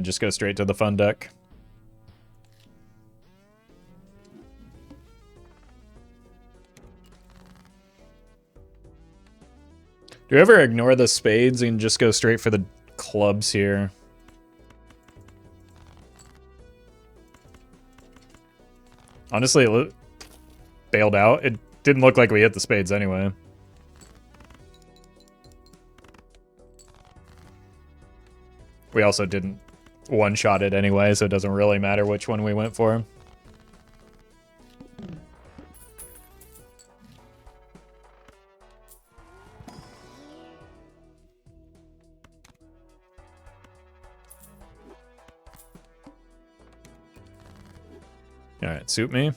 just go straight to the fun deck. Do you ever ignore the spades and just go straight for the clubs here? Honestly, it bailed out. It didn't look like we hit the spades anyway. We also didn't one-shot it anyway, so it doesn't really matter which one we went for. Alright, suit me.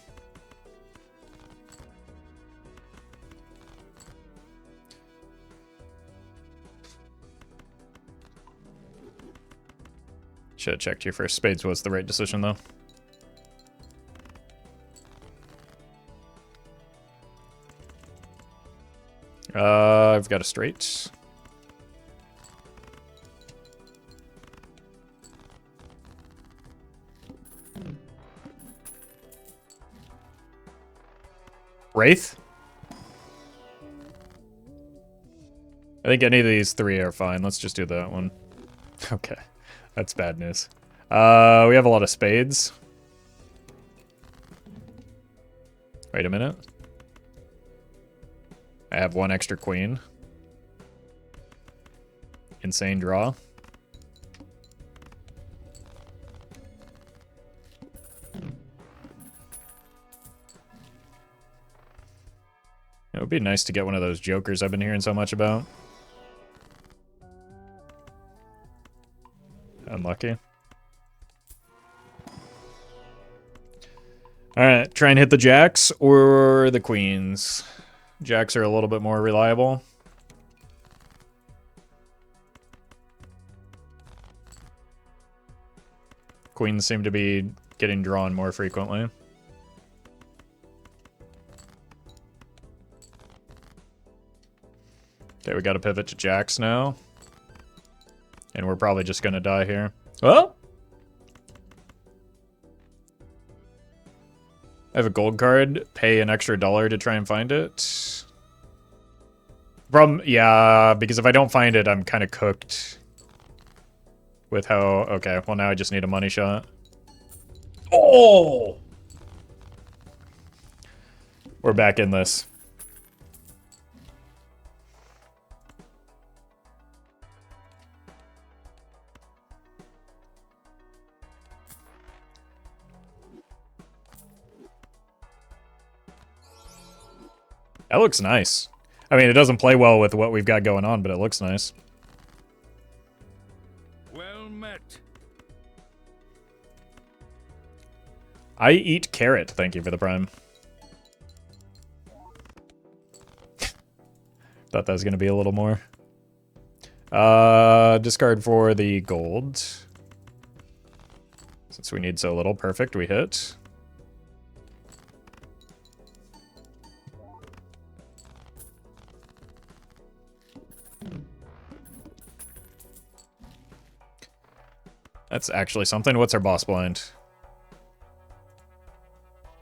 Should have checked here first. Spades was the right decision, though. I've got a straight. Wraith? I think any of these three are fine. Let's just do that one. Okay. That's bad news. We have a lot of spades. Wait a minute. I have one extra queen. Insane draw. It would be nice to get one of those jokers I've been hearing so much about. Unlucky. Alright, try and hit the jacks or the queens. Jacks are a little bit more reliable. Queens seem to be getting drawn more frequently. Okay, we got to pivot to jacks now. And we're probably just going to die here. Well, I have a gold card. Pay an extra $1 to try and find it. Problem, yeah, because if I don't find it, I'm kind of cooked. With how... Okay, well now I just need a money shot. Oh! We're back in this. That looks nice. I mean, it doesn't play well with what we've got going on, but it looks nice. Well met. I eat carrot. Thank you for the prime. Thought that was going to be a little more. Discard for the gold. Since we need so little. Perfect, we hit. That's actually something. What's our boss blind?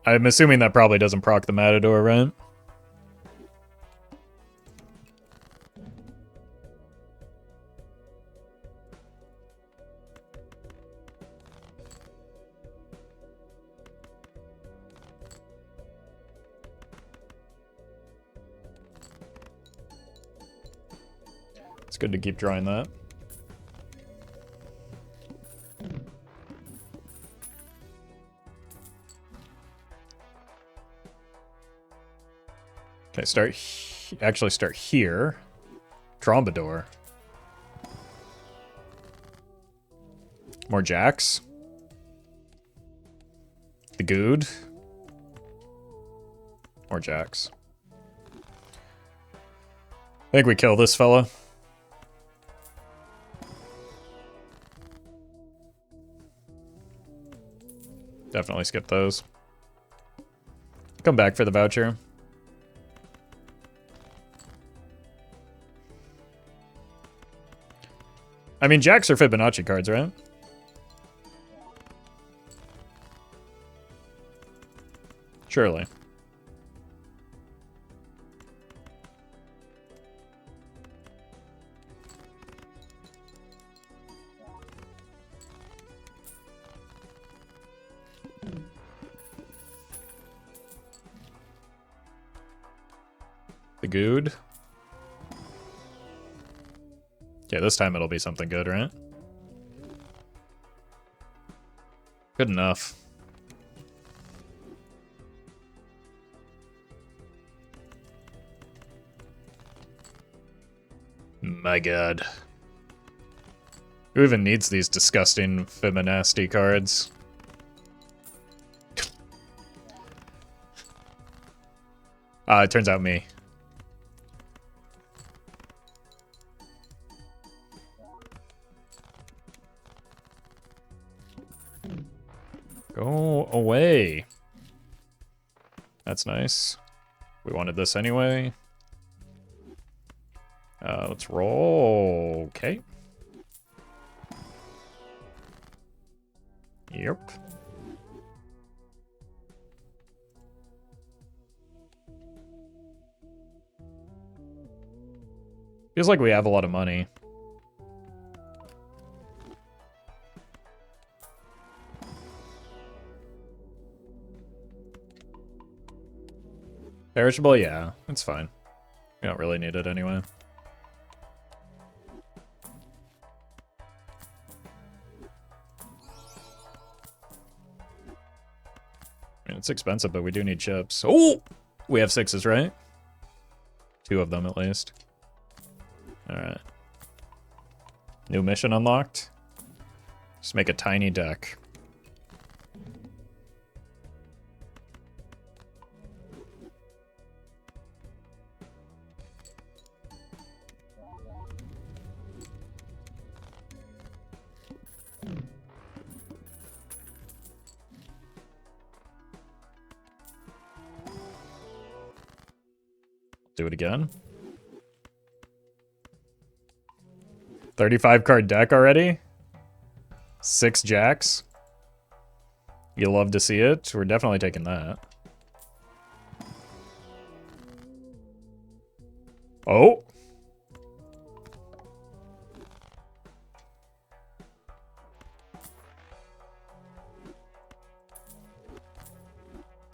I'm assuming that probably doesn't proc the Matador, right? It's good to keep drawing that. Okay, actually start here. Trombador. More jacks. The good. More jacks. I think we kill this fella. Definitely skip those. Come back for the voucher. I mean, jacks are Fibonacci cards, right? Surely. The good. Okay, this time it'll be something good, right? Good enough. My god. Who even needs these disgusting feminasty cards? It turns out me. Go away. That's nice. We wanted this anyway. Let's roll. Okay. Yep. Feels like we have a lot of money. Perishable? Yeah, it's fine. We don't really need it anyway. I mean, it's expensive, but we do need chips. Oh! We have 6s, right? 2 of them, at least. Alright. New mission unlocked. Just make a tiny deck. Do it again. 35 card deck already? 6 jacks? You love to see it? We're definitely taking that. Oh!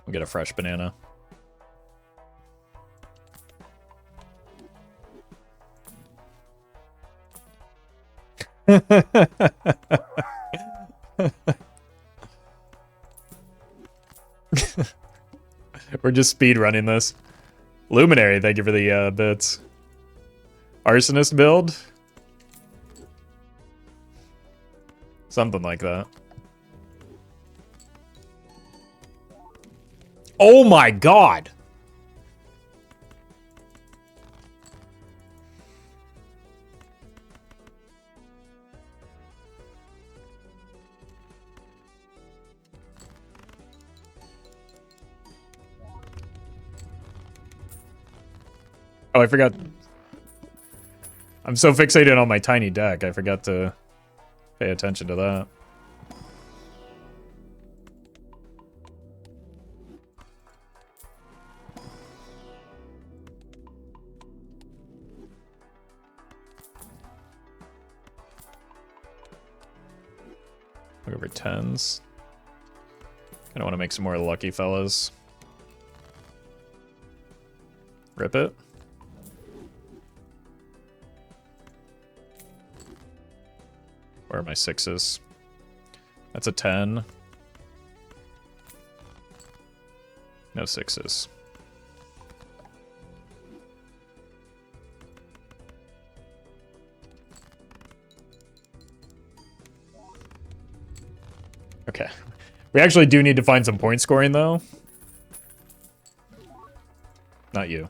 We'll get a fresh banana. We're just speed running this. Luminary, thank you for the bits. Arsonist build? Something like that. Oh my god! Oh, I forgot. I'm so fixated on my tiny deck, I forgot to pay attention to that. Look over 10s. Kinda wanna make some more lucky fellas. Rip it. Where are my 6s? That's a 10. No 6s. Okay. We actually do need to find some point scoring, though. Not you.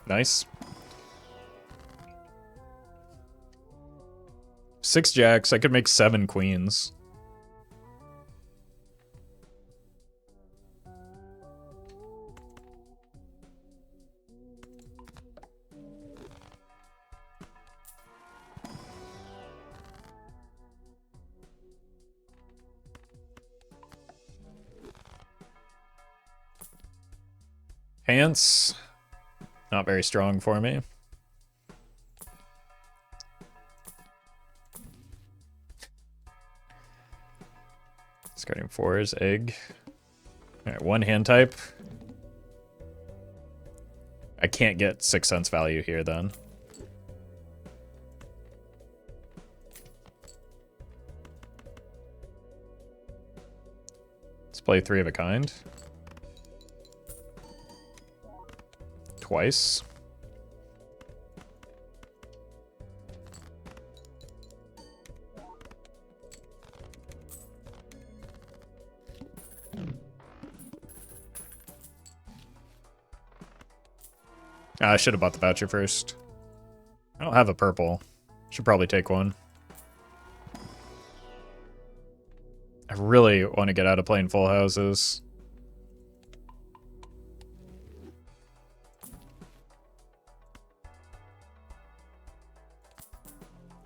Nice. 6 jacks. I could make 7 queens. Pants. Not very strong for me. Discarding 4s, egg. Alright, 1 hand type. I can't get 6 cents value here then. Let's play 3 of a kind. Twice. I should have bought the voucher first. I don't have a purple. Should probably take one. I really want to get out of playing full houses.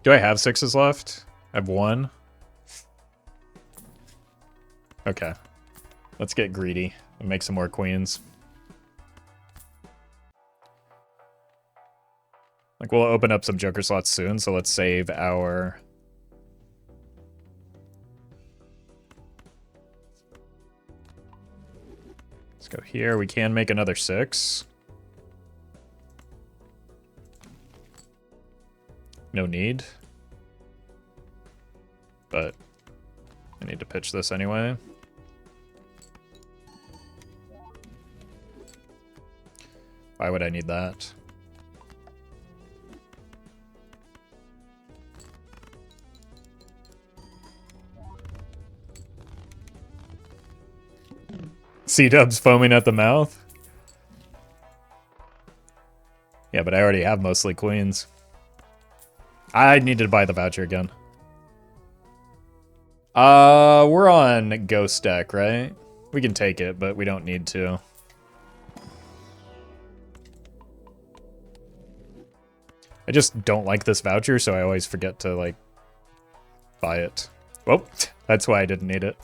Do I have 6s left? I have 1. Okay. Let's get greedy and make some more queens. Like, we'll open up some joker slots soon, so let's save our... Let's go here. We can make another 6. No need. But I need to pitch this anyway. Why would I need that? C-dubs foaming at the mouth? Yeah, but I already have mostly queens. I needed to buy the voucher again. We're on Ghost deck, right? We can take it, but we don't need to. I just don't like this voucher, so I always forget to, like, buy it. Oh, that's why I didn't need it.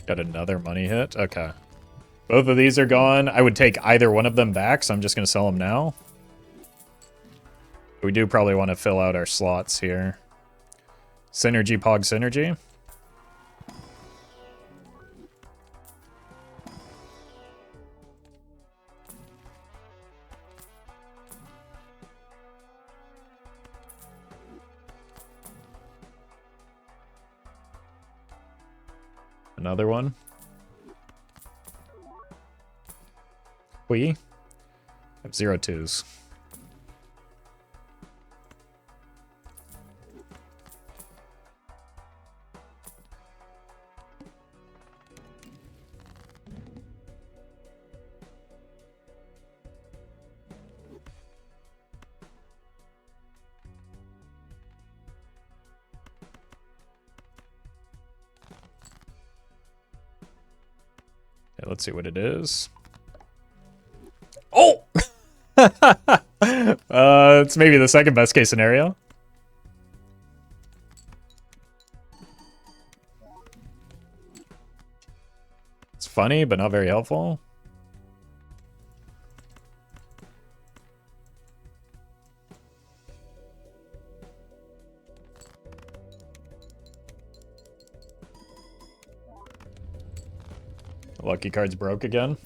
Got another money hit. Okay. Both of these are gone. I would take either one of them back, so I'm just going to sell them now. We do probably want to fill out our slots here. Synergy, Pog, Synergy. Another one. We have 0 2s. Okay, let's see what it is. Oh! It's maybe the second best case scenario. It's funny, but not very helpful. Lucky card's broke again.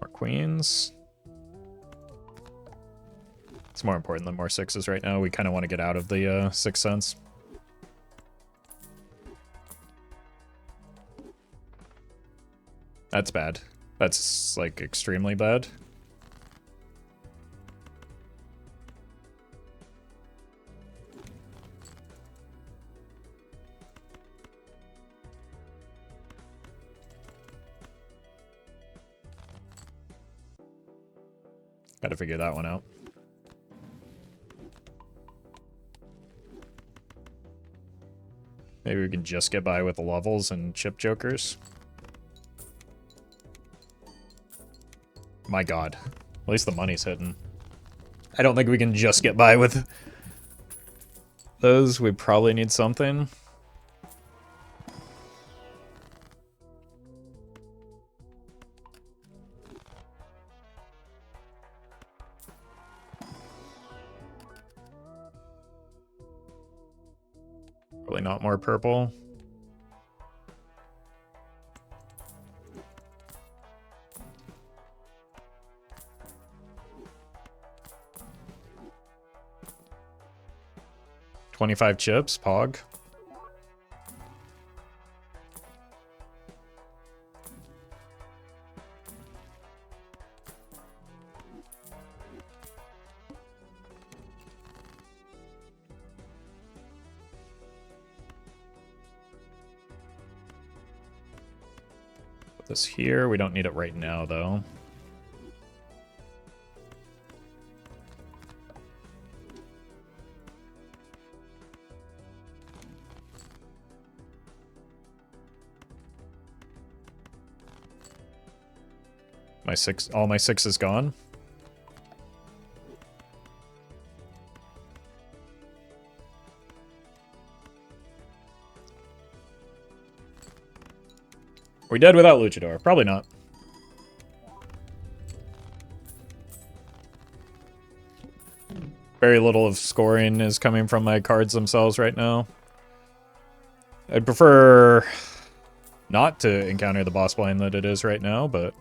More queens. It's more important than more 6s right now. We kind of want to get out of the 6 cents. That's bad. That's, like, extremely bad. Gotta figure that one out. Maybe we can just get by with the levels and chip jokers. My god. At least the money's hitting. I don't think we can just get by with those. We probably need something. Probably not more purple. $25 chips, Pog. Put this here. We don't need it right now, though. All my 6 is gone. Are we dead without Luchador? Probably not. Very little of scoring is coming from my cards themselves right now. I'd prefer not to encounter the boss blind that it is right now, but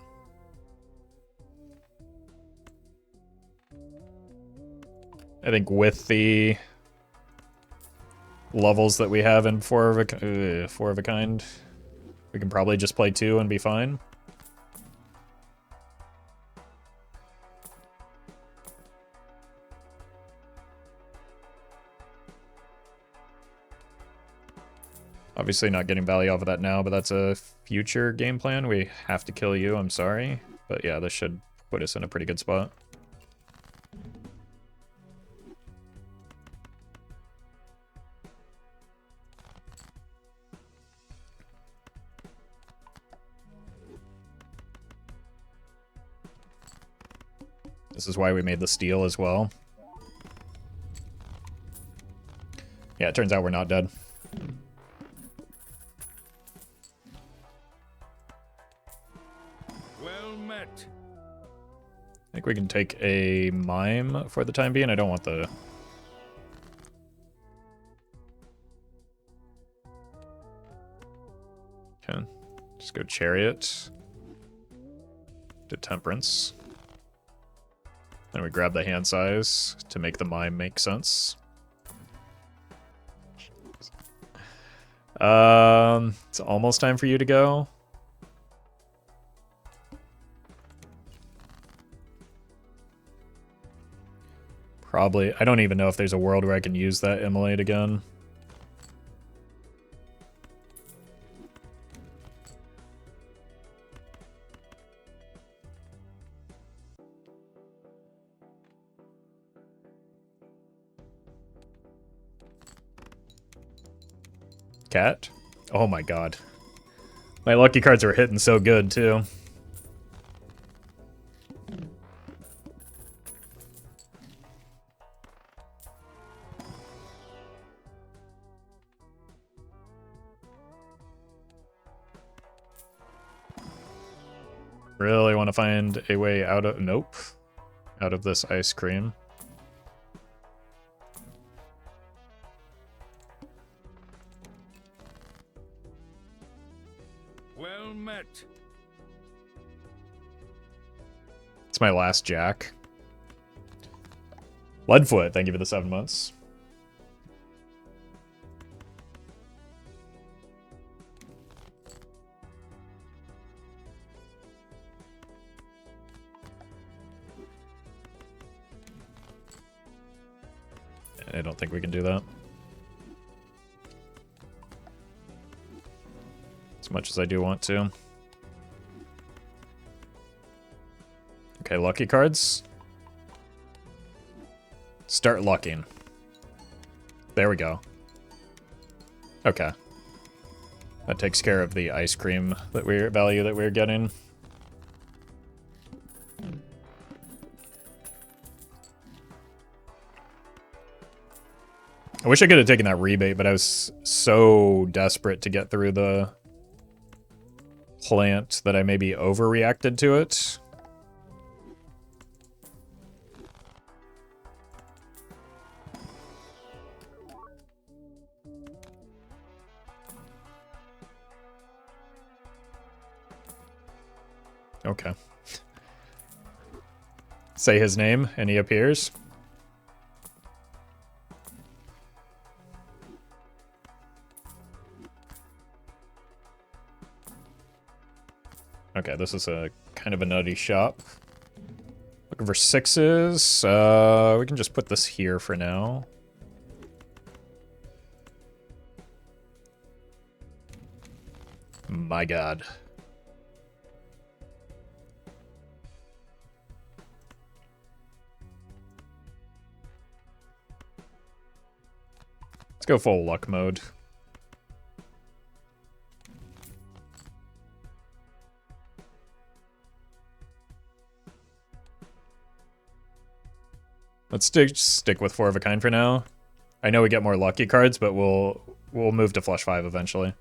I think with the levels that we have in Four of a Kind, we can probably just play 2 and be fine. Obviously not getting value off of that now, but that's a future game plan. We have to kill you, I'm sorry. But yeah, this should put us in a pretty good spot. This is why we made the steal as well. Yeah, it turns out we're not dead. Well met. I think we can take a mime for the time being. I don't want the... Okay, just go chariot to temperance. Then we grab the hand size to make the mime make sense. It's almost time for you to go. Probably. I don't even know if there's a world where I can use that immolate again. Cat? Oh my god. My lucky cards are hitting so good, too. Really want to find a way out of... Nope. Out of this ice cream. Well met. It's my last jack. Leadfoot, thank you for the 7 months. I don't think we can do that. As much as I do want to. Okay, lucky cards. Start lucking. There we go. Okay. That takes care of the ice cream value that we're getting. I wish I could have taken that rebate, but I was so desperate to get through the plant that I maybe overreacted to it. Okay. Say his name, and he appears. Okay, this is a kind of a nutty shop. Looking for 6s. We can just put this here for now. My god. Let's go full luck mode. Let's stick with 4 of a kind for now. I know we get more lucky cards, but we'll move to flush 5 eventually.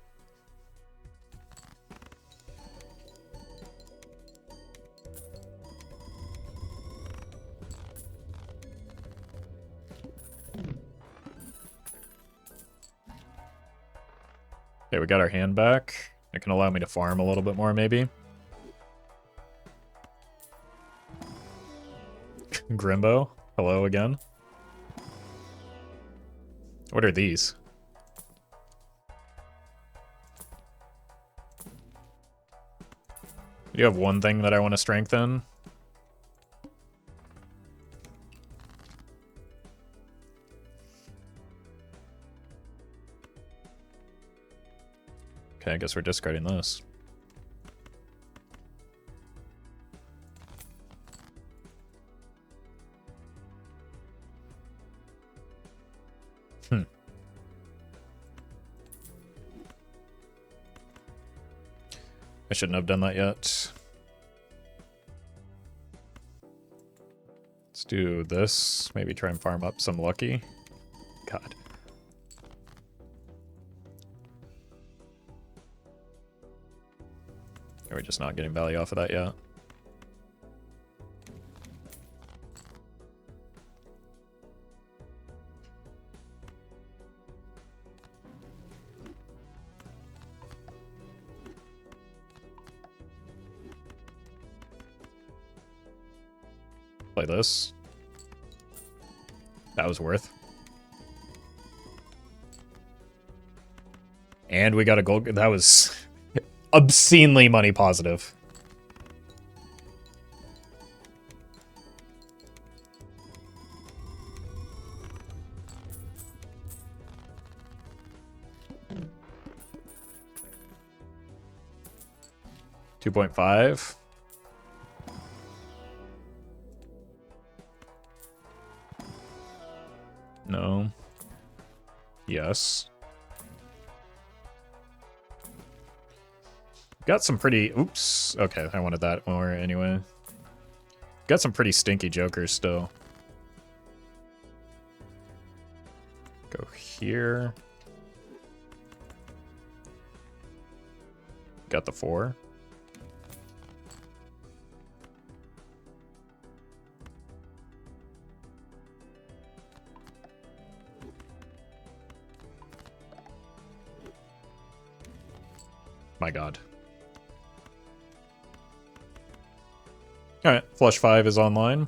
Okay, we got our hand back. It can allow me to farm a little bit more, maybe. Grimbo, hello again. What are these? Do you have one thing that I want to strengthen? Okay, I guess we're discarding this. I shouldn't have done that yet. Let's do this. Maybe try and farm up some lucky. God. Are we just not getting value off of that yet? Play this. That was worth. And we got a gold. That was obscenely money positive. $2.5. No. Yes. Got some pretty... Oops. Okay, I wanted that more anyway. Got some pretty stinky jokers still. Go here. Got the 4. My god. Alright, flush 5 is online.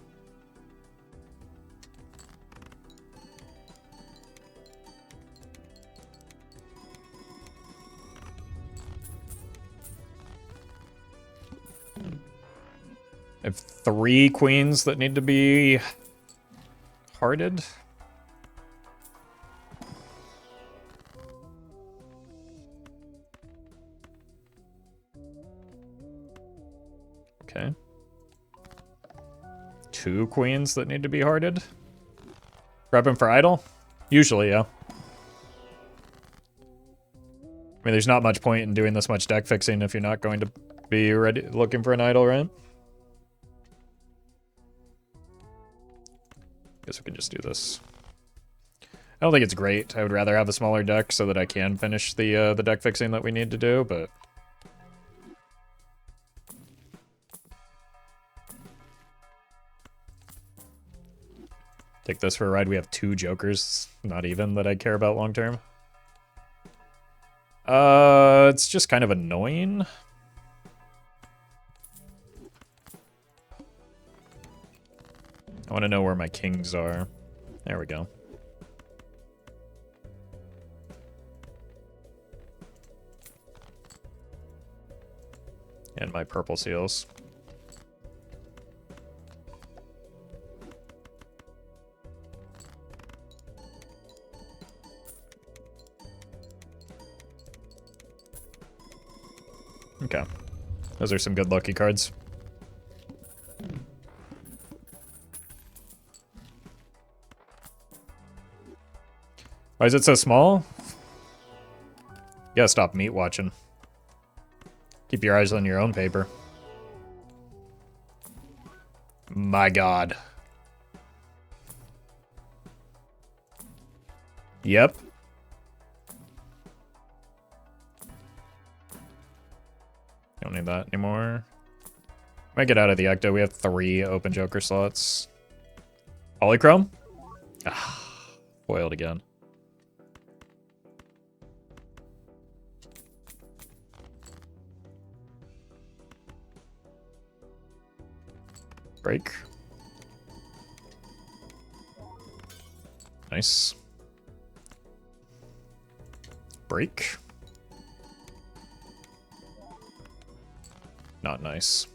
I have 3 queens that need to be hearted. Okay. 2 queens that need to be hearted. Prepping for idle? Usually, yeah. I mean, there's not much point in doing this much deck fixing if you're not going to be ready looking for an idle, right? Guess we can just do this. I don't think it's great. I would rather have a smaller deck so that I can finish the deck fixing that we need to do, but... Take this for a ride. We have 2 jokers, not even, that I care about long term. It's just kind of annoying. I want to know where my kings are. There we go. And my purple seals. Okay. Those are some good lucky cards. Why is it so small? You gotta stop meat watching. Keep your eyes on your own paper. My god. Yep. Don't need that anymore. Might get out of the Ecto. We have 3 open Joker slots. Polychrome? Ah, foiled again. Break. Nice. Break. Not nice.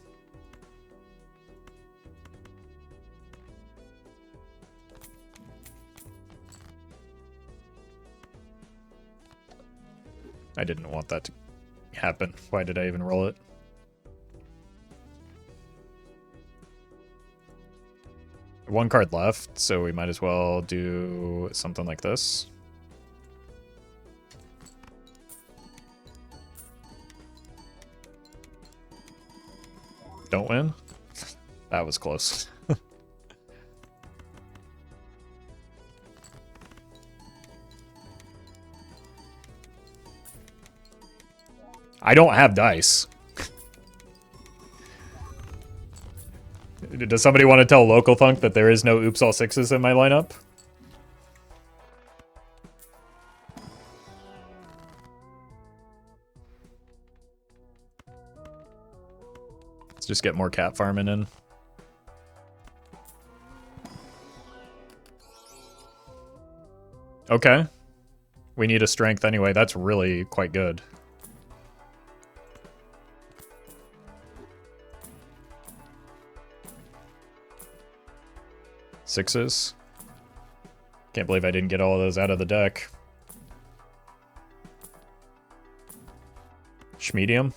I didn't want that to happen. Why did I even roll it? One card left, so we might as well do something like this. Don't win? That was close. I don't have dice. Does somebody want to tell Local Thunk that there is no Oops All Sixes in my lineup? Let's just get more cat farming in. Okay. We need a strength anyway. That's really quite good. Sixes. Can't believe I didn't get all of those out of the deck. Schmedium.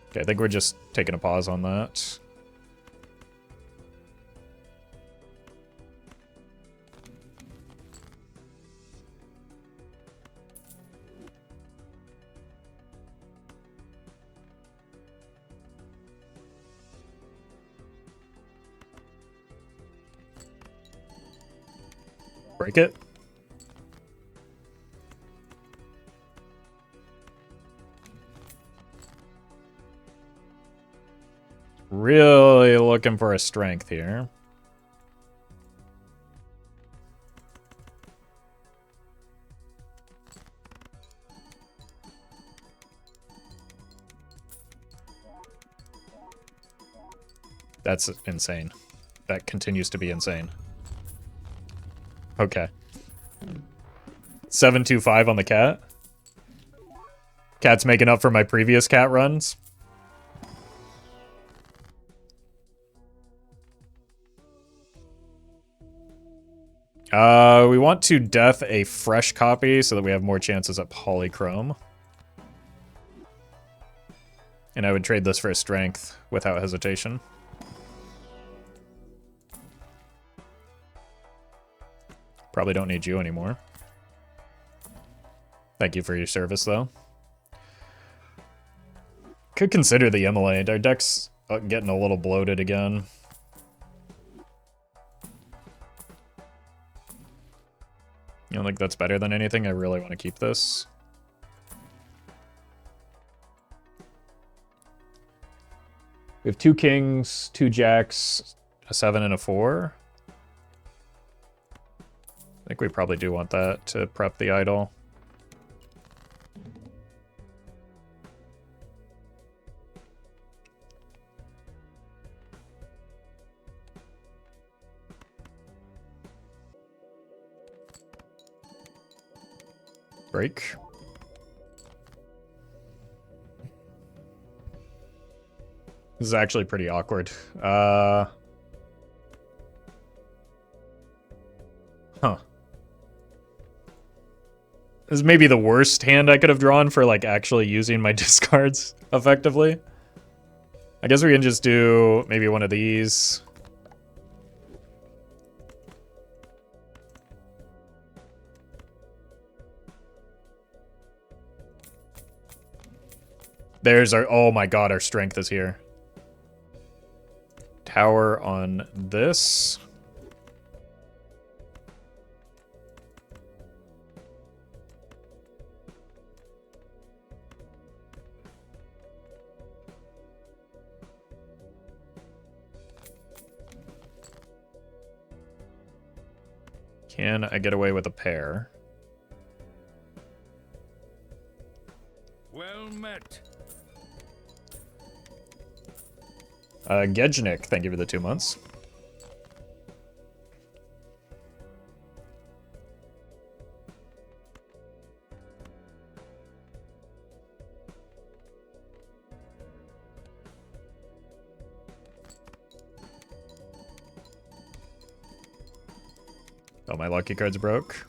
Okay, I think we're just taking a pause on that. Break it. Really looking for a strength here. That's insane. That continues to be insane. Okay. 725 on the cat. Cat's making up for my previous cat runs. We want to death a fresh copy so that we have more chances at Polychrome. And I would trade this for a strength without hesitation. Probably don't need you anymore. Thank you for your service, though. Could consider the Immolate. Our deck's getting a little bloated again. You don't think that's better than anything? I really want to keep this. We have 2 kings, 2 jacks, a 7 and a 4. I think we probably do want that to prep the idol. Break. This is actually pretty awkward. Huh. This is maybe the worst hand I could have drawn for, like, actually using my discards effectively. I guess we can just do maybe one of these. There's our... Oh my god, our strength is here. Tower on this. Can I get away with a pair? Well met. Gejnik, thank you for the 2 months. Oh, my lucky cards broke.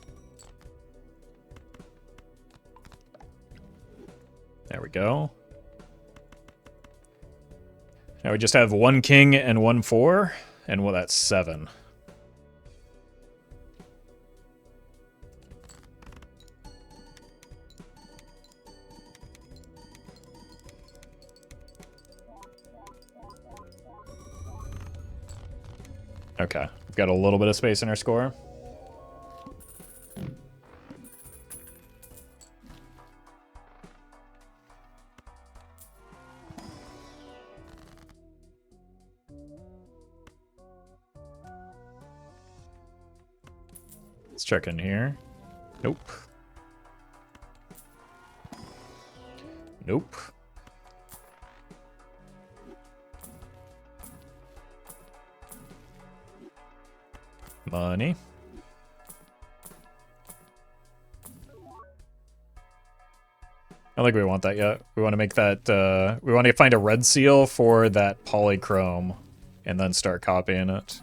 There we go. Now we just have 1 king and 1 4, and well, that's 7. Okay, we've got a little bit of space in our score. Let's check in here. Nope. Nope. Money. I don't think we want that yet. We want to make that, we want to find a red seal for that Polychrome and then start copying it.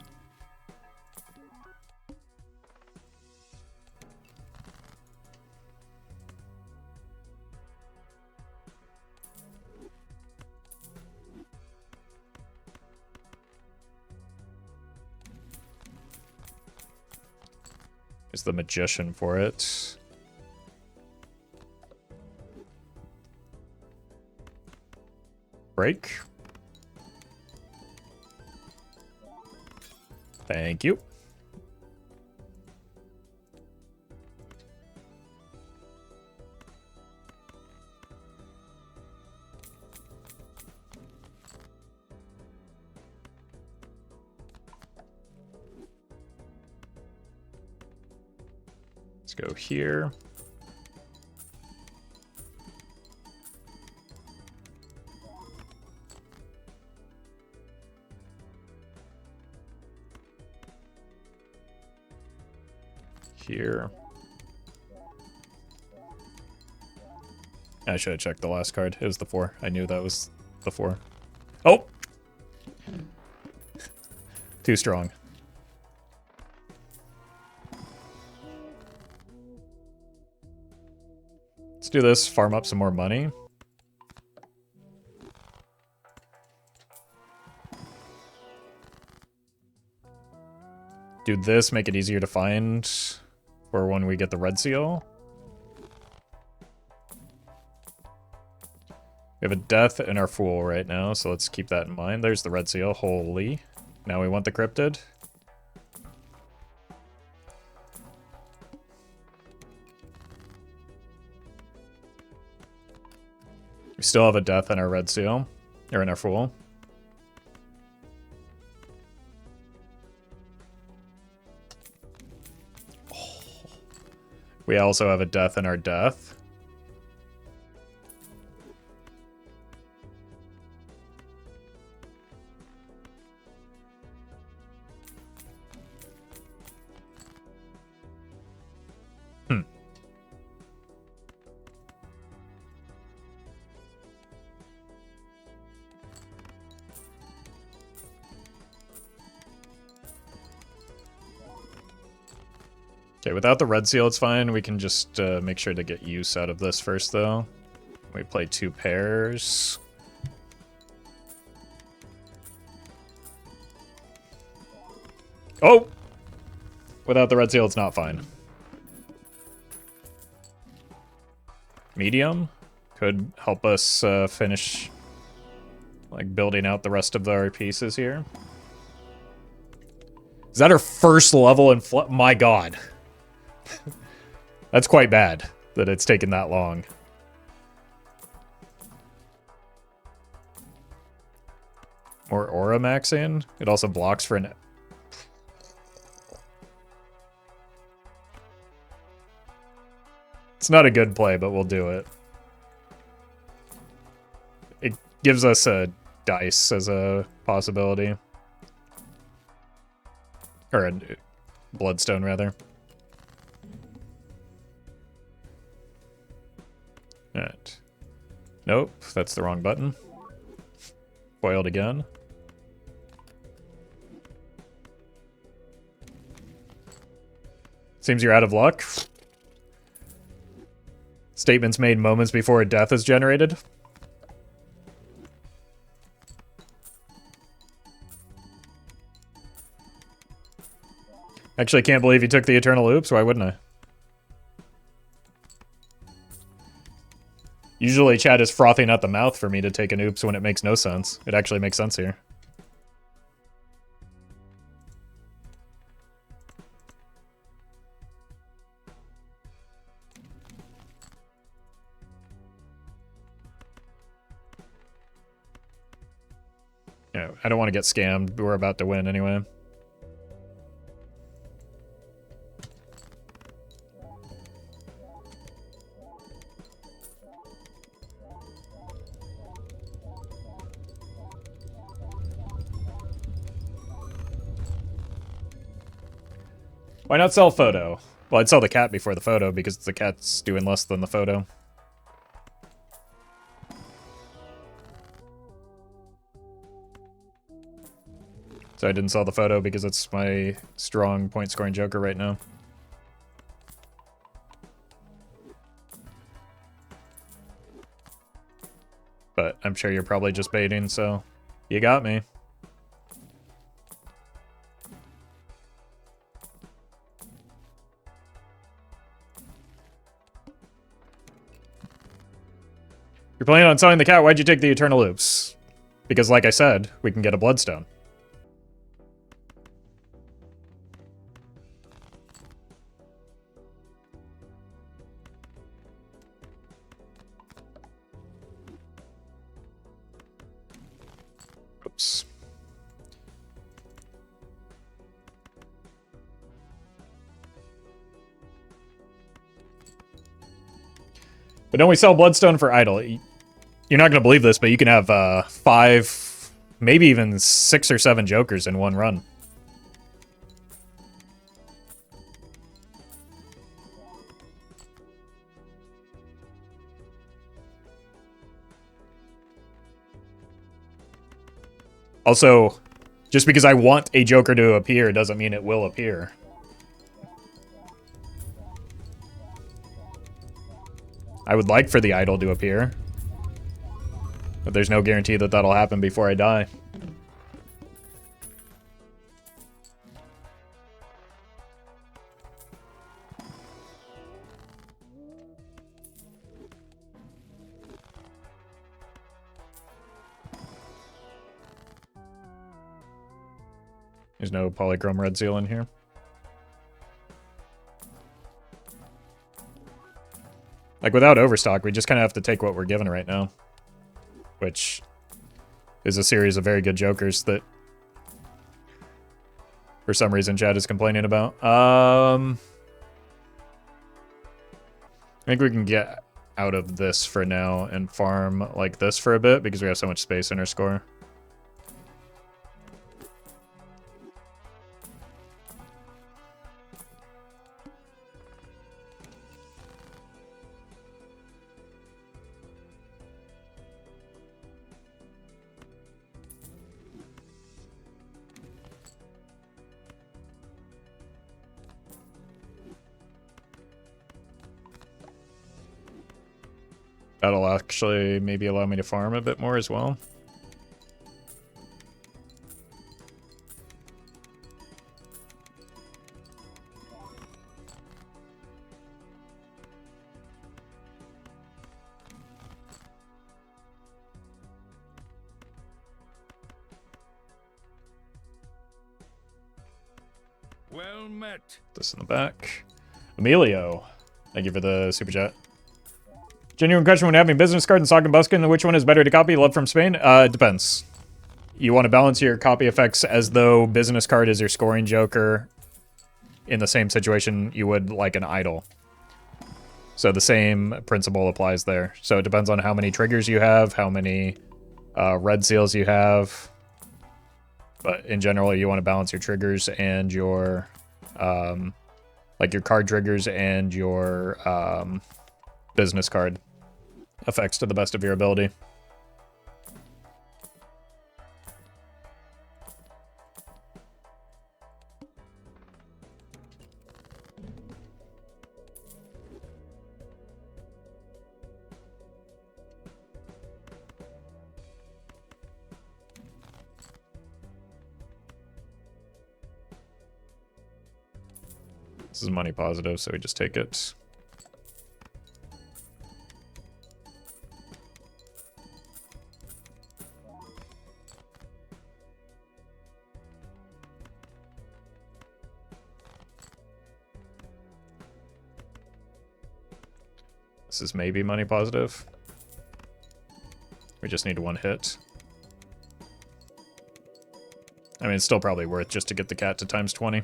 Is the magician for it. Break. Thank you. Let's go here. Here. I should have checked the last card. It was the 4. I knew that was the 4. Oh! Too strong. Let's do this, farm up some more money. Do this, make it easier to find for when we get the red seal. We have a death in our fool right now, so let's keep that in mind. There's the red seal. Holy. Now we want the cryptid. We still have a death in our red seal. Or in our fool. Oh. We also have a death in our death. Okay, without the red seal, it's fine. We can just make sure to get use out of this first, though. We play 2 pairs. Oh! Without the red seal, it's not fine. Medium could help us finish, like, building out the rest of our pieces here. Is that our first level in my god. That's quite bad that it's taken that long. More aura maxing. It also blocks for an... It's not a good play, but we'll do it. It gives us a dice as a possibility. Or a bloodstone, rather. Alright. Nope, that's the wrong button. Foiled again. Seems you're out of luck. Statements made moments before a death is generated. Actually, I can't believe you took the Eternal Oops. Why wouldn't I? Usually chat is frothing at the mouth for me to take an oops when it makes no sense. It actually makes sense here. Yeah, I don't want to get scammed. We're about to win anyway. Why not sell photo? Well, I'd sell the cat before the photo because the cat's doing less than the photo. So I didn't sell the photo because it's my strong point scoring joker right now. But I'm sure you're probably just baiting, so you got me. You're planning on selling the cat, why'd you take the Eternal Oops? Because like I said, we can get a Bloodstone. Oops. But don't we sell Bloodstone for idle? You're not going to believe this, but you can have 5, maybe even 6 or 7 jokers in one run. Also, just because I want a joker to appear doesn't mean it will appear. I would like for the idol to appear. But there's no guarantee that that'll happen before I die. There's no Polychrome red seal in here. Like, without overstock, we just kind of have to take what we're given right now. Which is a series of very good jokers that, for some reason, Chad is complaining about. I think we can get out of this for now and farm like this for a bit because we have so much space in our score. That'll actually maybe allow me to farm a bit more as well. Well met. This in the back. Emilio, thank you for the super chat. Genuine question when having business card and sock and buskin, which one is better to copy? Love from Spain? It depends. You want to balance your copy effects as though business card is your scoring joker in the same situation you would like an idol. So the same principle applies there. So it depends on how many triggers you have, how many red seals you have. But in general, you want to balance your triggers and your, like your card triggers and your business card effects to the best of your ability. This is money positive, so we just take it. This is maybe money positive. We just need one hit. I mean, it's still probably worth just to get the cat to times 20.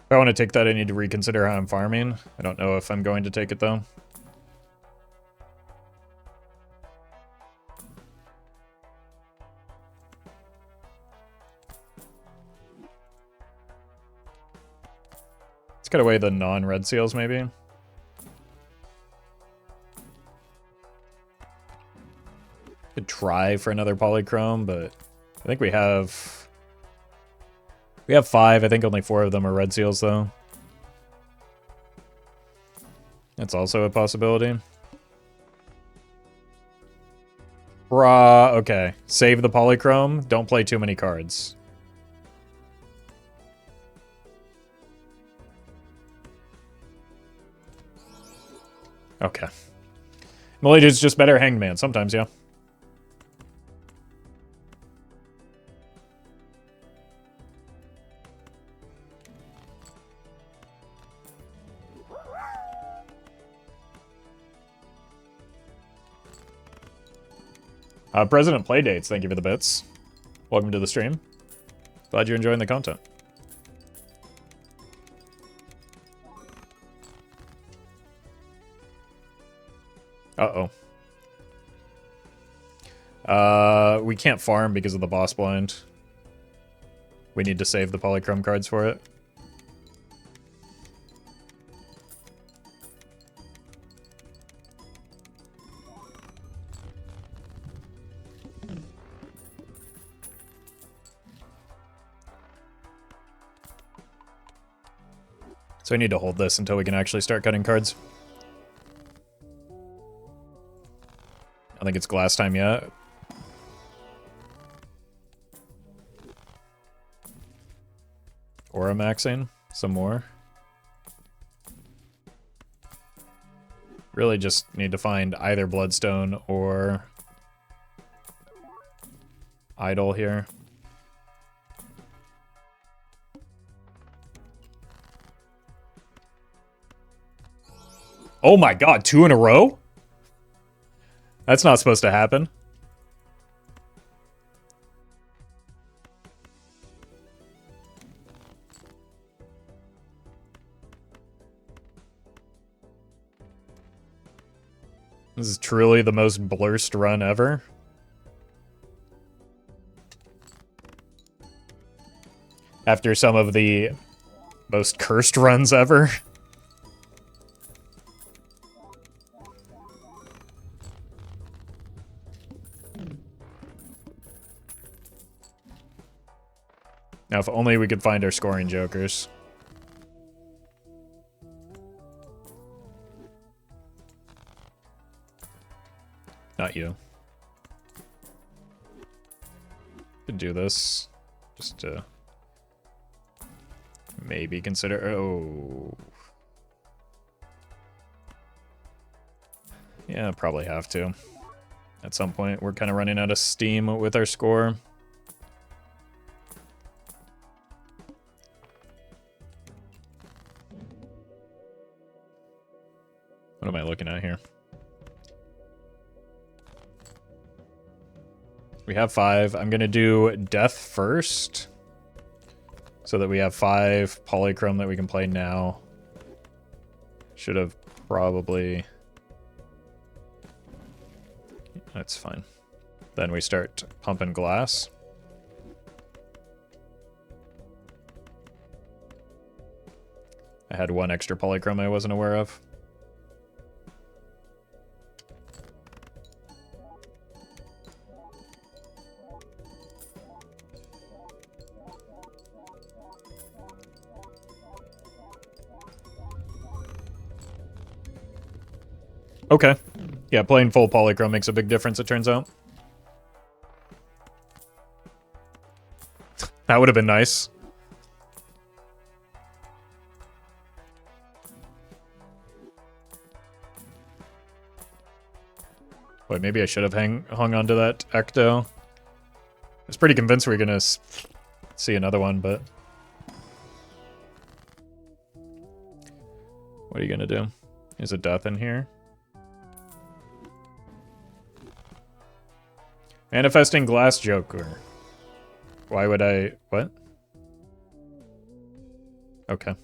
If I want to take that, I need to reconsider how I'm farming. I don't know if I'm going to take it, though. Let's cut away the non-red seals, maybe. Could try for another Polychrome, but I think we have... We have 5. I think only 4 of them are red seals, though. That's also a possibility. Okay. Save the Polychrome. Don't play too many cards. Okay. Malaysia's just better Hanged Man. Sometimes, yeah. President Playdates, thank you for the bits. Welcome to the stream. Glad you're enjoying the content. Uh-oh. We can't farm because of the boss blind. We need to save the Polychrome cards for it. So I need to hold this until we can actually start cutting cards. I think it's glass time yet. Aura maxing. Some more. Really just need to find either Bloodstone or Idol here. Oh my god, 2 in a row? That's not supposed to happen. This is truly the most blurst run ever. After some of the most cursed runs ever. Now, if only we could find our scoring jokers. Not you. Could do this. Just to maybe consider. Oh. Yeah, probably have to. At some point, we're kind of running out of steam with our score. What am I looking at here? We have 5. I'm going to do Death first. So that we have 5 Polychrome that we can play now. Should have probably... That's fine. Then we start pumping glass. I had 1 extra Polychrome I wasn't aware of. Okay. Yeah, playing full Polychrome makes a big difference, it turns out. That would have been nice. Wait, maybe I should have hung on to that Ecto. I was pretty convinced we were going to see another one, but... What are you going to do? Is a death in here? Manifesting Glass Joker. Why would I... What? Okay.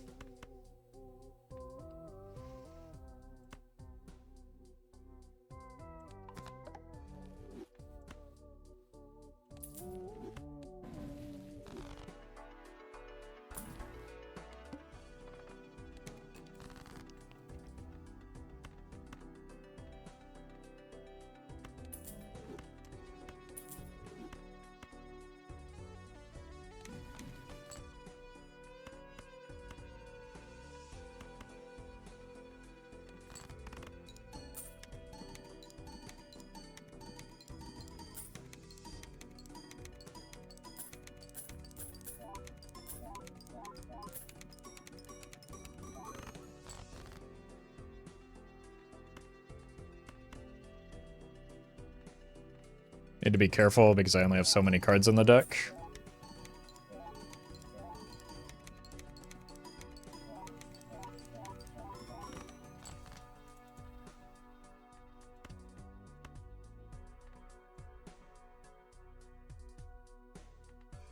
Need to be careful because I only have so many cards in the deck.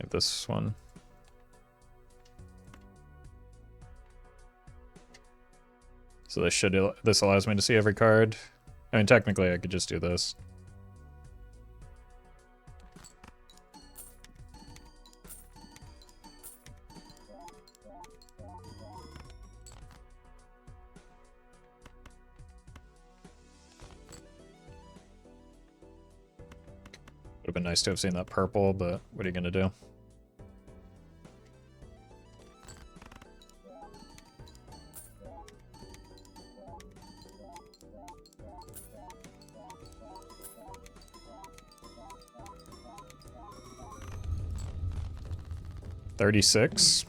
Have this one. So this allows me to see every card. I mean, technically I could just do this. been nice to have seen that purple, but what are you gonna do? $36.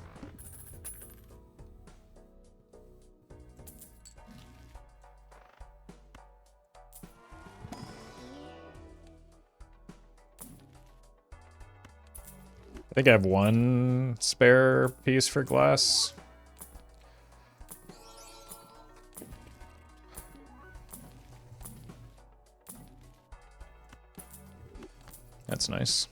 I think I have one spare piece for glass. That's nice.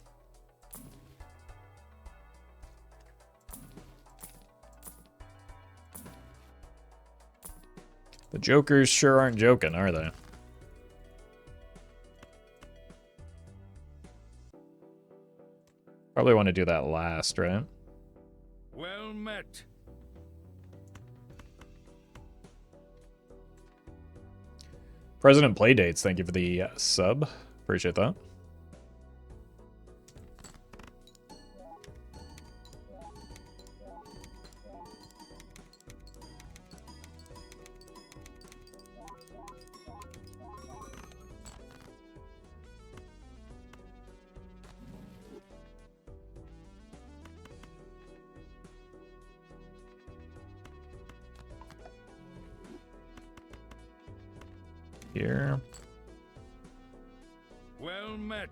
The jokers sure aren't joking, are they? Probably want to do that last, right? Well met. President Playdates, thank you for the sub. Appreciate that. Here. Well met.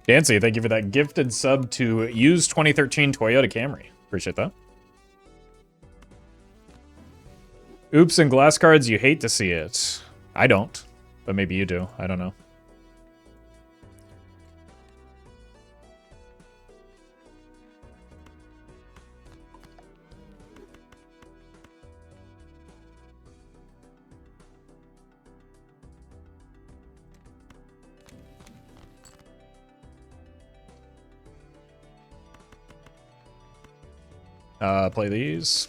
Dancy, thank you for that gifted sub to use 2013 Toyota Camry. Appreciate that. Oops, and glass cards, you hate to see it. I don't, but maybe you do. I don't know. Play these.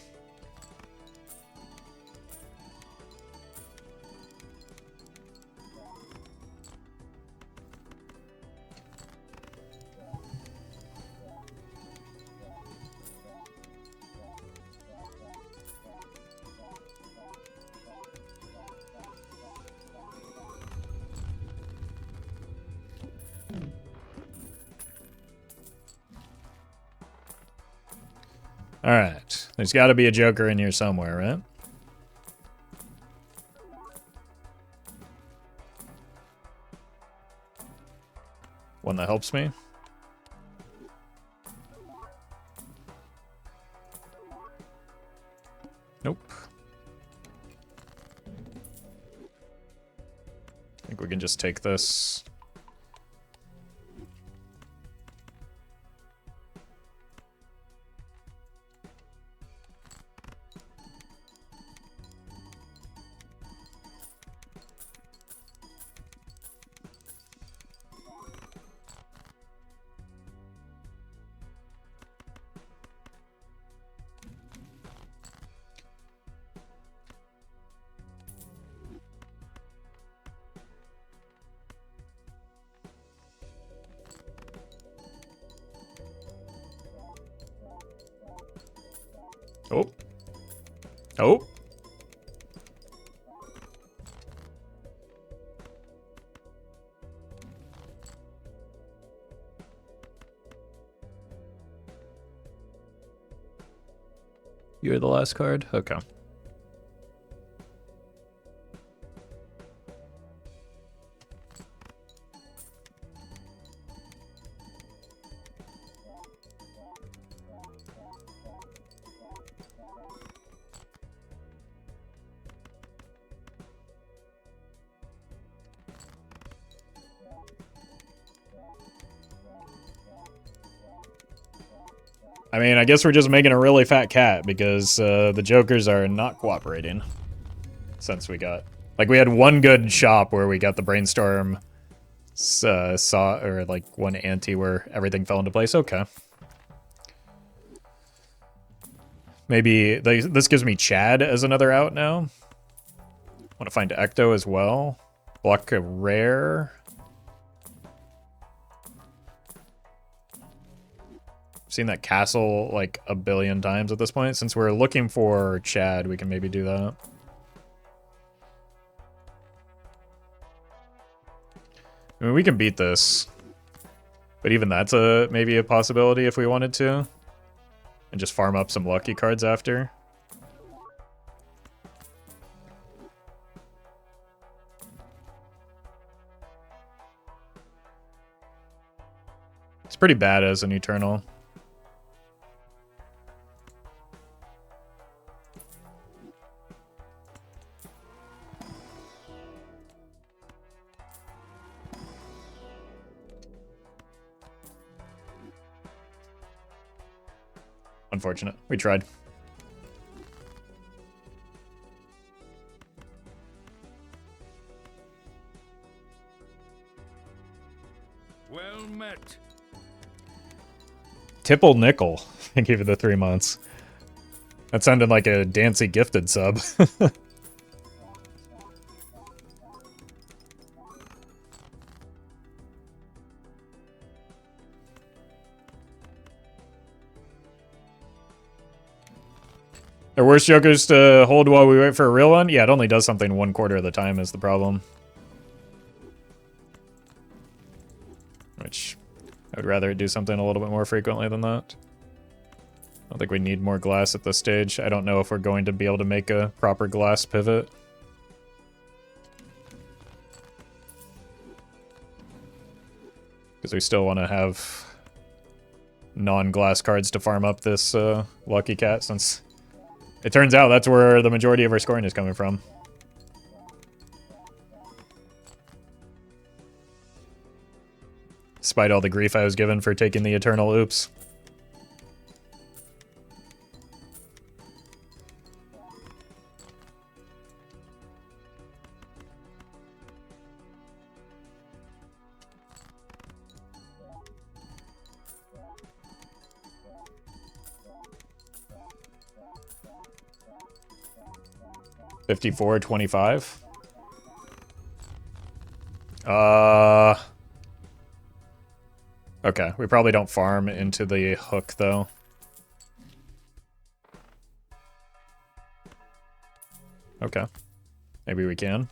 All right. There's got to be a Joker in here somewhere, right? One that helps me. Nope. I think we can just take this. Oh. Oh. You're the last card? Okay. I mean, I guess we're just making a really fat cat because the jokers are not cooperating. Since we got... Like, we had one good shop where we got the brainstorm or like one ante where everything fell into place. Okay. Maybe this gives me Chad as another out now. Want to find Ecto as well. Block a rare. I've seen that castle like a billion times at this point. Since we're looking for Chad, we can maybe do that. I mean, we can beat this. But even that's maybe a possibility if we wanted to. And just farm up some lucky cards after. It's pretty bad as an Eternal. Unfortunate. We tried. Well met. Tipple Nickel. Thank you for the 3 months. That sounded like a Dancy gifted sub. Are worse jokers to hold while we wait for a real one? Yeah, it only does something 1/4 of the time is the problem. Which, I would rather it do something a little bit more frequently than that. I don't think we need more glass at this stage. I don't know if we're going to be able to make a proper glass pivot. Because we still want to have non-glass cards to farm up this Lucky Cat, since it turns out that's where the majority of our scoring is coming from. Despite all the grief I was given for taking the Eternal Oops. $54.25. Okay, we probably don't farm into the hook though. Okay, maybe we can.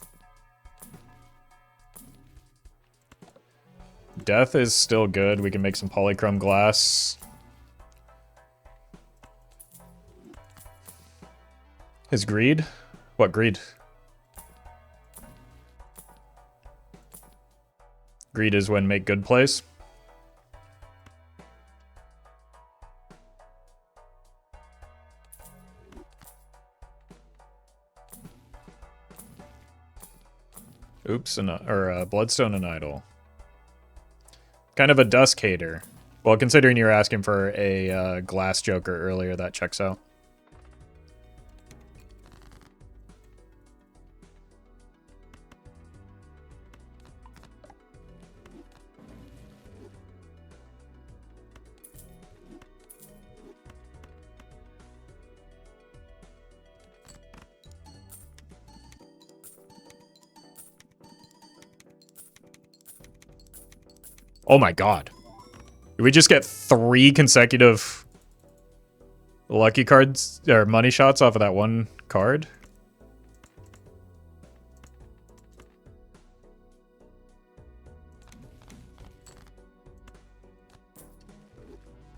Death is still good. We can make some Polychrome glass. His greed? What greed? Greed is when make good plays. Oops, or Bloodstone and Idol. Kind of a Dusk hater. Well, considering you were asking for a Glass Joker earlier, that checks out. Oh my god. Did we just get 3 consecutive lucky cards, or money shots off of that one card?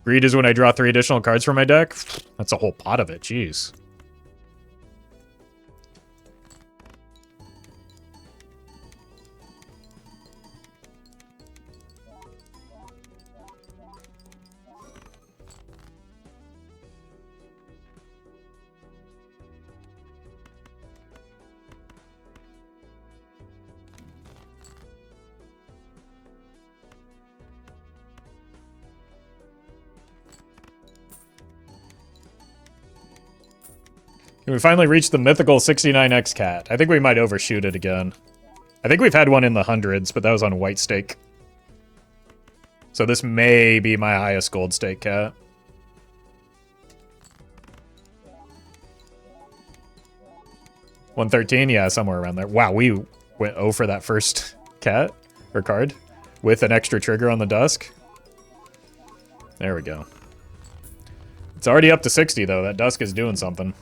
Greed is when I draw 3 additional cards from my deck? That's a whole pot of it, jeez. Can we finally reach the mythical 69x cat? I think we might overshoot it again. I think we've had one in the hundreds, but that was on white stake. So this may be my highest gold stake cat. 113, yeah, somewhere around there. Wow, we went 0 for that first cat or card with an extra trigger on the dusk. There we go. It's already up to 60 though. That dusk is doing something.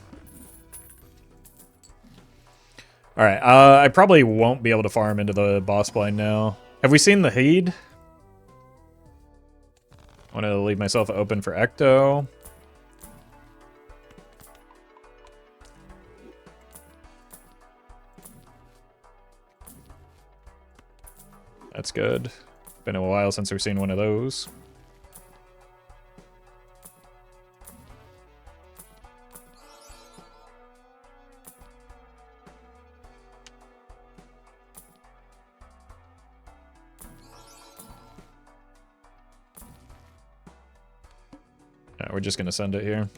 All right, I probably won't be able to farm into the boss blind now. Have we seen the Heed? I want to leave myself open for Ecto. That's good. Been a while since we've seen one of those. Yeah, we're just gonna send it here.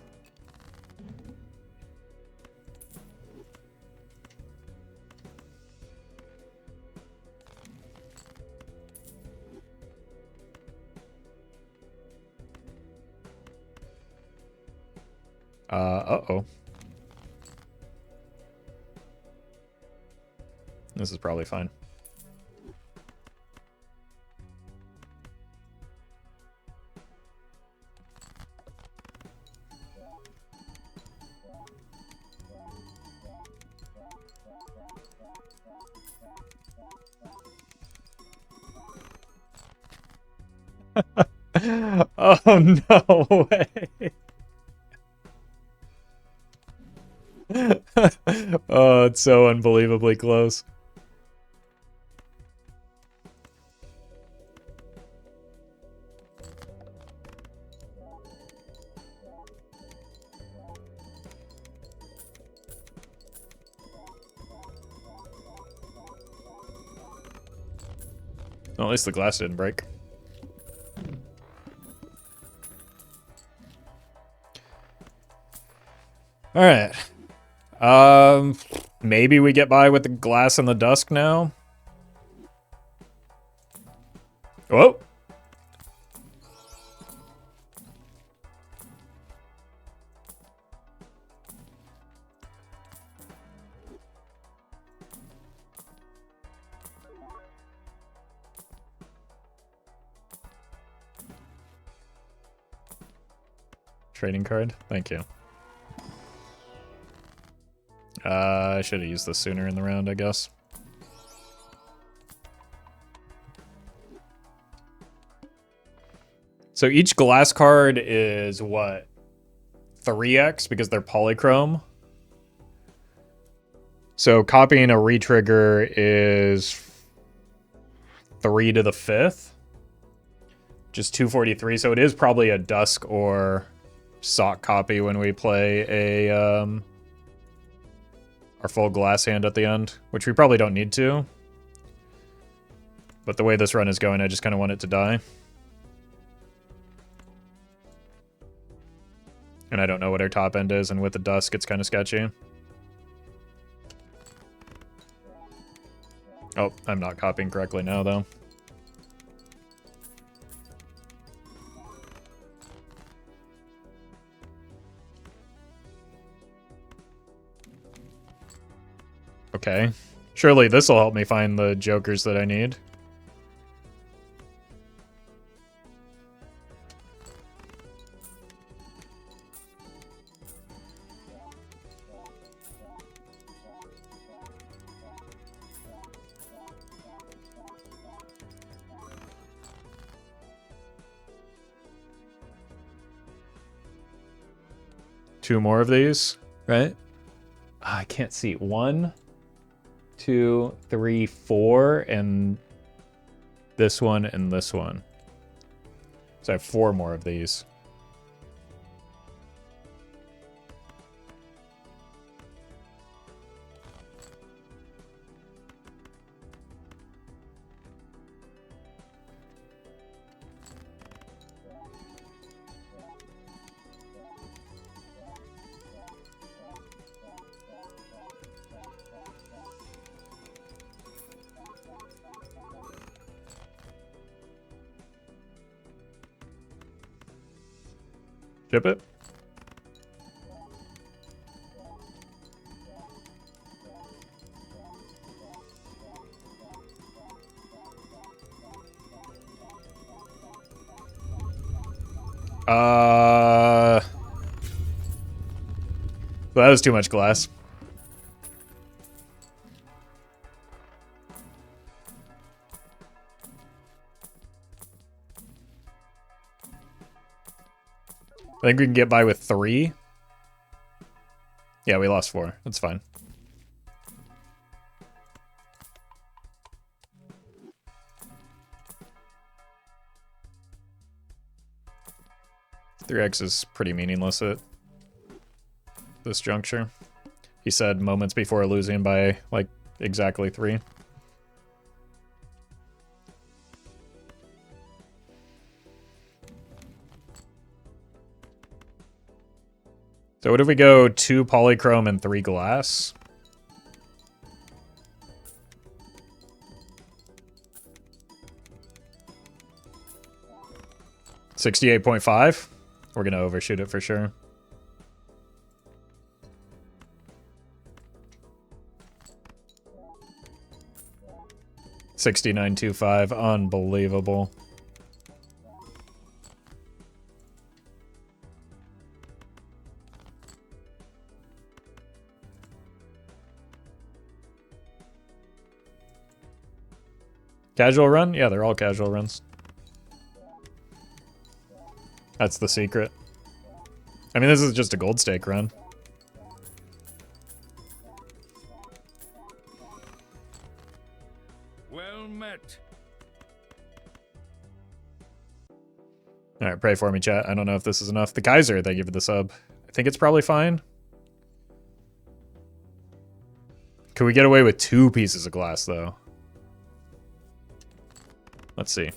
Uh-oh. This is probably fine. Oh, no way. Oh, it's so unbelievably close. Well, at least the glass didn't break. All right. Maybe we get by with the glass and the dusk now. Whoa. Trading card. Thank you. I should have used this sooner in the round, I guess. So each glass card is what? 3x because they're polychrome. So copying a retrigger is 3 to the 5th. Just 243. So it is probably a dusk or sock copy when we play a our full glass hand at the end, which we probably don't need to. But the way this run is going, I just kind of want it to die. And I don't know what our top end is, and with the dusk, it's kind of sketchy. Oh, I'm not copying correctly now, though. Okay. Surely this will help me find the jokers that I need. Two more of these, right? I can't see. 1, 2, 3, 4, and this one and this one. So I have 4 more of these. Ship it. Well, that was too much glass. I think we can get by with 3. Yeah, we lost 4. That's fine. Three X is pretty meaningless at this juncture. He said moments before losing by, like, exactly 3. So what if we go 2 polychrome and 3 glass? $68.5? We're gonna overshoot it for sure. $69.25, unbelievable. Casual run? Yeah, they're all casual runs. That's the secret. I mean, this is just a gold stake run. Well met. Alright, pray for me, chat. I don't know if this is enough. The Kaiser, thank you for the sub. I think it's probably fine. Could we get away with 2 pieces of glass, though? Let's see.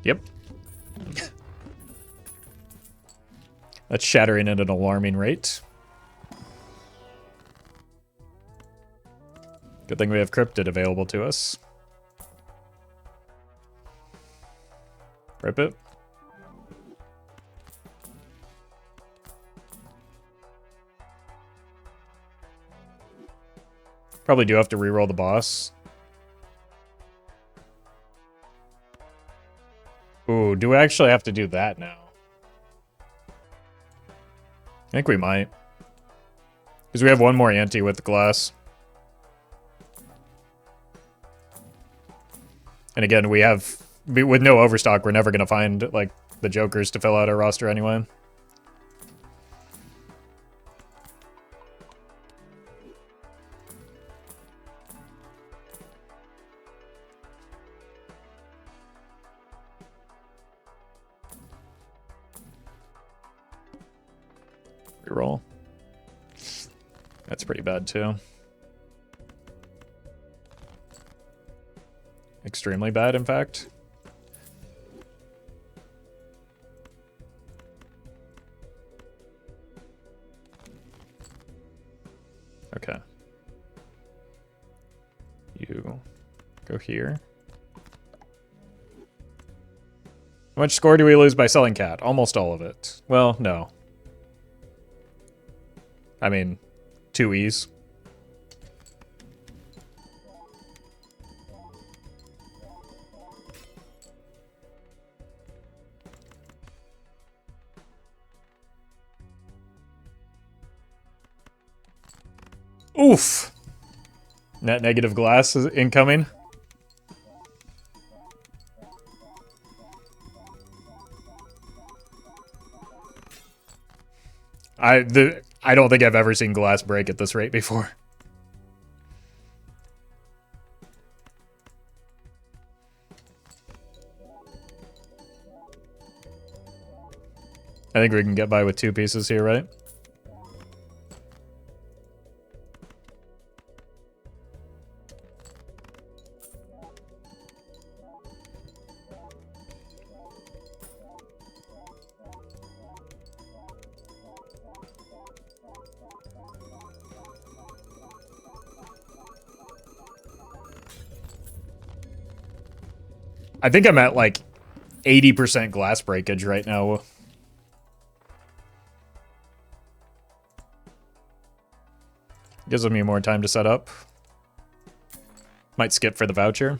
Yep. That's shattering at an alarming rate. Good thing we have cryptid available to us. Rip it. Probably do have to reroll the boss. Ooh, do we actually have to do that now? I think we might. Because we have one more ante with the glass. And again, we have... with no overstock, we're never going to find, like, the jokers to fill out our roster anyway. Reroll. That's pretty bad, too. Extremely bad, in fact. Okay. You go here. How much score do we lose by selling cat? Almost all of it. Well, no. I mean, 2 E's. Oof! Net negative glass is incoming. I don't think I've ever seen glass break at this rate before. I think we can get by with 2 pieces here, right? I think I'm at like 80% glass breakage right now. Gives me more time to set up. Might skip for the voucher.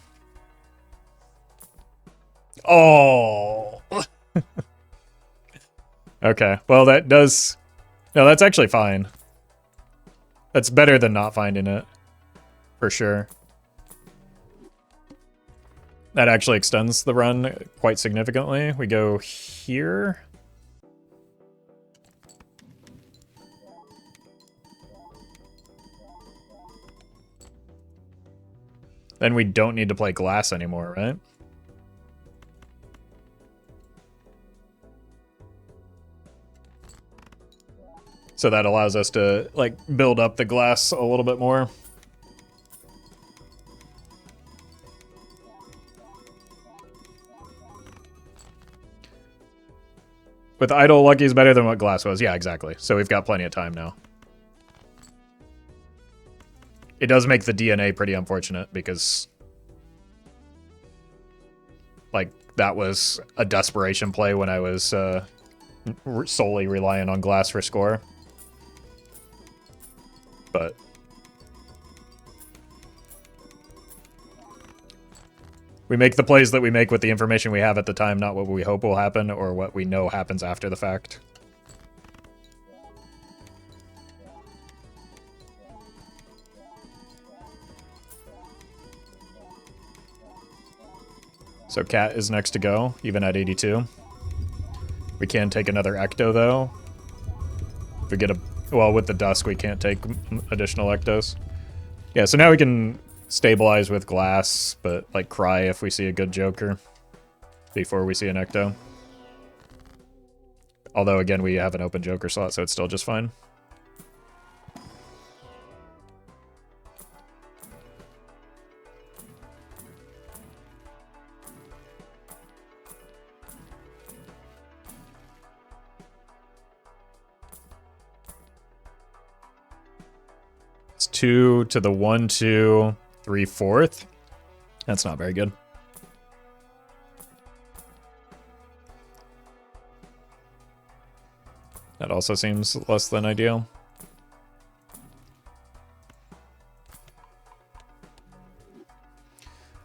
Oh! Okay, well that does... No, that's actually fine. That's better than not finding it. For sure. That actually extends the run quite significantly. We go here. Then we don't need to play glass anymore, right? So that allows us to, like, build up the glass a little bit more. With idle, lucky is better than what glass was. Yeah, exactly. So we've got plenty of time now. It does make the DNA pretty unfortunate because, like, that was a desperation play when I was solely relying on glass for score. But we make the plays that we make with the information we have at the time, not what we hope will happen or what we know happens after the fact. So Cat is next to go, even at 82. We can take another Ecto, though. If we get a... Well, with the Dusk, we can't take additional Ectos. Yeah, so now we can stabilize with glass, but, like, cry if we see a good Joker before we see an Ecto. Although, again, we have an open Joker slot, so it's still just fine. It's 2 to the 1, 2, 3, 4th. That's not very good. That also seems less than ideal.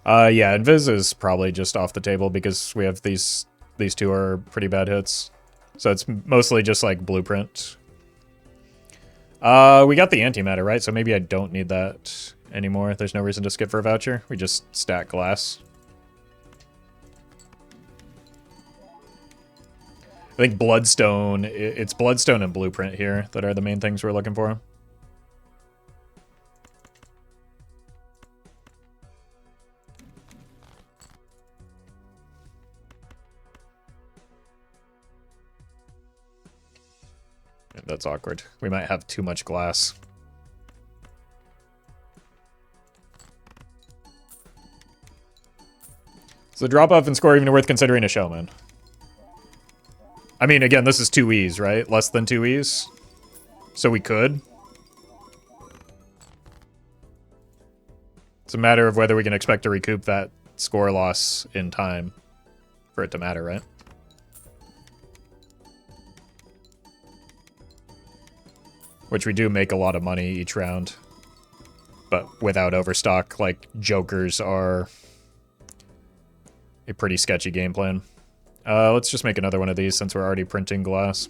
Yeah, Invis is probably just off the table because we have these two are pretty bad hits. So it's mostly just like blueprint. We got the antimatter, right? So maybe I don't need that anymore. There's no reason to skip for a voucher. We just stack glass. I think Bloodstone, it's Bloodstone and Blueprint here that are the main things we're looking for. Yeah, that's awkward. We might have too much glass. So drop off and score even worth considering a showman. I mean, again, this is 2 E's, right? Less than 2 E's. So we could. It's a matter of whether we can expect to recoup that score loss in time for it to matter, right? Which we do make a lot of money each round. But without overstock, like, Jokers are a pretty sketchy game plan. Let's just make another one of these since we're already printing glass.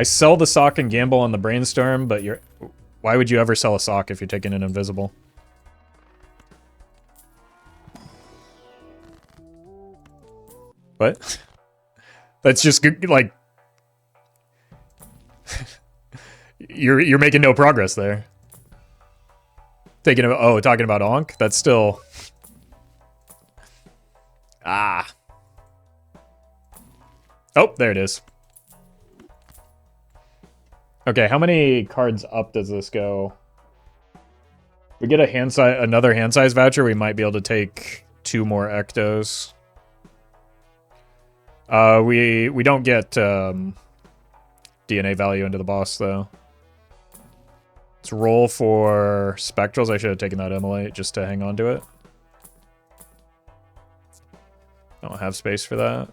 I sell the sock and gamble on the brainstorm, but you're... Why would you ever sell a sock if you're taking an invisible? What? That's just like... you're making no progress there. Talking about Onk? That's still... Ah. Oh, there it is. Okay, how many cards up does this go? We get a another hand size voucher, we might be able to take 2 more ectos. We don't get DNA value into the boss though. Let's roll for spectrals. I should have taken that immolate just to hang on to it. Don't have space for that.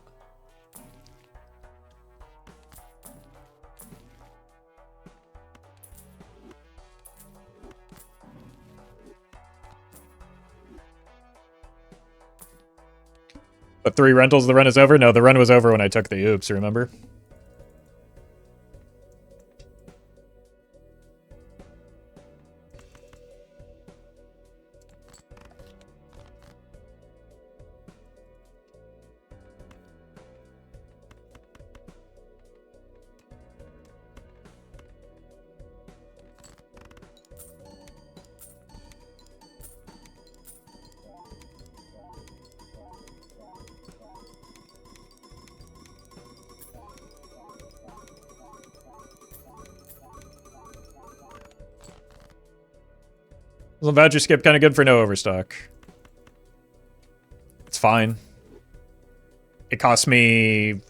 But 3 rentals, the run is over? No, the run was over when I took the oops, remember? Well, voucher skip kind of good for no overstock. It's fine. It cost me a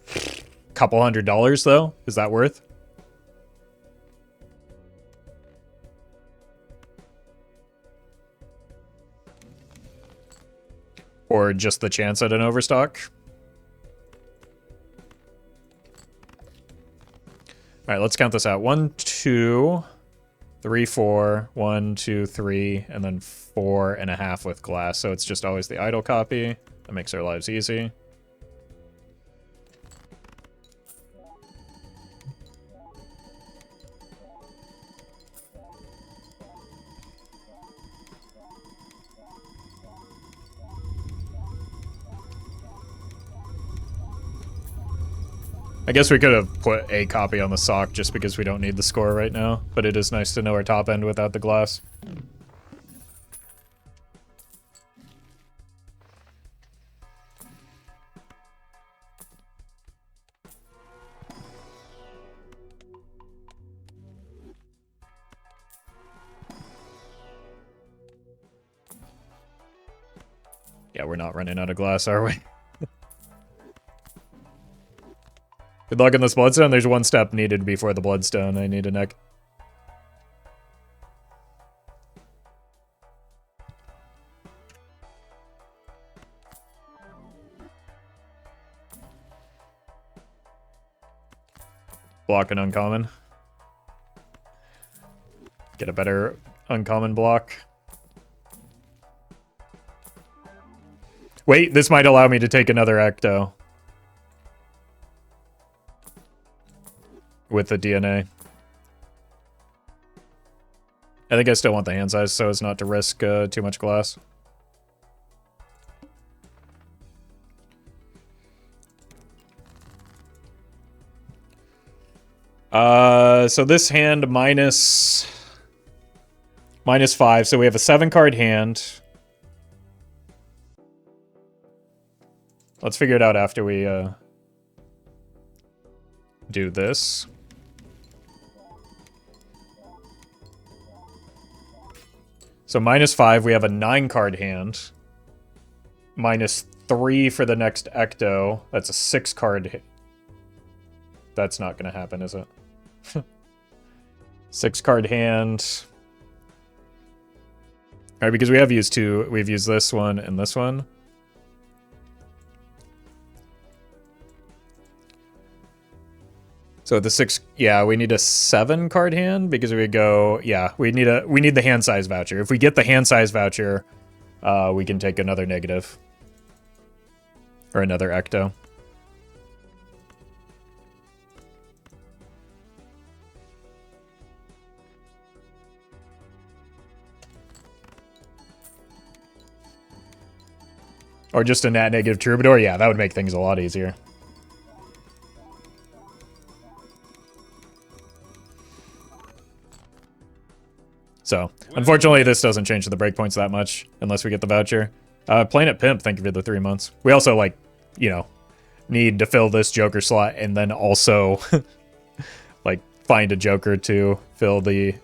couple $100 though. Is that worth? Or just the chance at an overstock? Alright, let's count this out. 1, 2, 3, 4, 1, 2, 3, and then 4.5 with glass. So it's just always the idle copy. That makes our lives easy. I guess we could have put a copy on the sock just because we don't need the score right now, but it is nice to know our top end without the glass. Yeah, we're not running out of glass, are we? Good luck on this bloodstone. There's 1 step needed before the bloodstone. I need a neck. Block an uncommon. Get a better uncommon block. Wait, this might allow me to take another ecto. With the DNA. I think I still want the hand size so as not to risk too much glass. So this hand minus 5, so we have a 7-card hand. Let's figure it out after we do this. So minus 5, we have a 9-card hand. Minus 3 for the next ecto. That's a 6-card. That's not going to happen, is it? 6-card hand. All right, because we have used 2. We've used this one and this one. So the 6, yeah, we need a 7-card hand because we go, yeah, we need the hand size voucher. If we get the hand size voucher, we can take another negative or another ecto. Or just a nat negative troubadour. Yeah, that would make things a lot easier. So, unfortunately, this doesn't change the breakpoints that much unless we get the voucher. Planet Pimp, thank you for the 3 months. We also, like, you know, need to fill this Joker slot and then also, like, find a Joker to fill the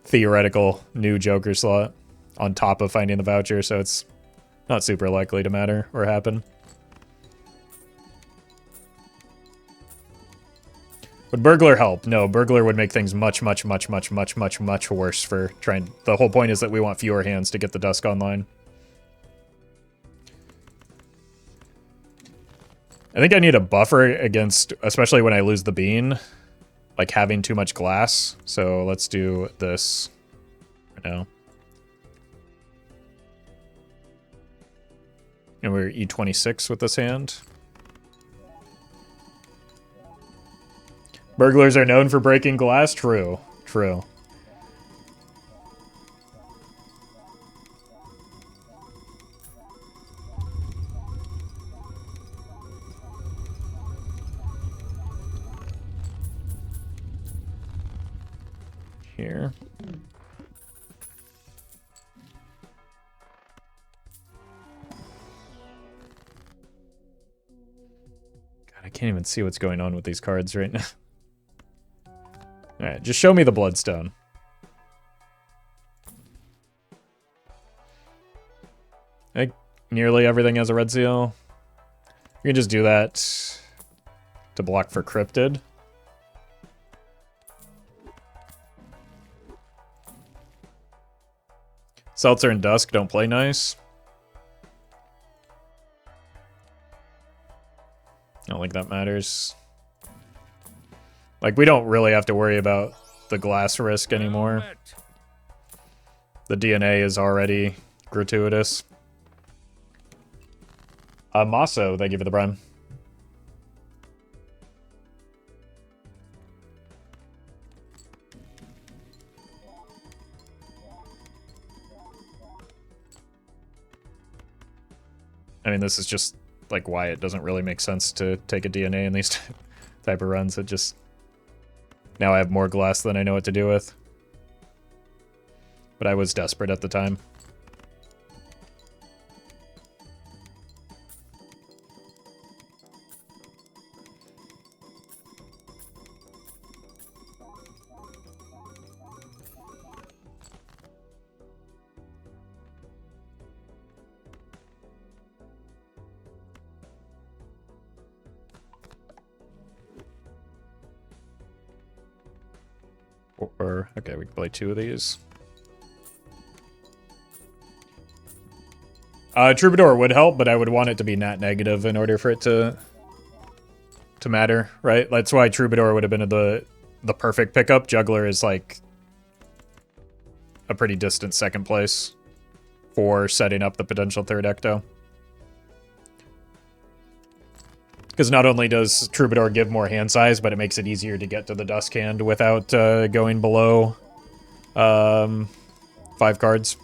theoretical new Joker slot on top of finding the voucher, so it's not super likely to matter or happen. Would Burglar help? No, Burglar would make things much worse for trying... The whole point is that we want fewer hands to get the Dusk online. I think I need a buffer against, especially when I lose the bean, like having too much glass. So let's do this right now. And we're E26 with this hand. Burglars are known for breaking glass? True. True. Here. God, I can't even see what's going on with these cards right now. Alright, just show me the Bloodstone. I think nearly everything has a red seal. We can just do that to block for Cryptid. Seltzer and Dusk don't play nice. I don't think that matters. Like, we don't really have to worry about the glass risk anymore. The DNA is already gratuitous. Maso, thank you for the prime. I mean, this is just, like, why it doesn't really make sense to take a DNA in these type of runs. It just... Now I have more glass than I know what to do with. But I was desperate at the time. Or, okay, we can play 2 of these. Troubadour would help, but I would want it to be nat negative in order for it to matter, right? That's why Troubadour would have been the perfect pickup. Juggler is like a pretty distant second place for setting up the potential third ecto. Because not only does Troubadour give more hand size, but it makes it easier to get to the Dusk hand without going below 5 cards.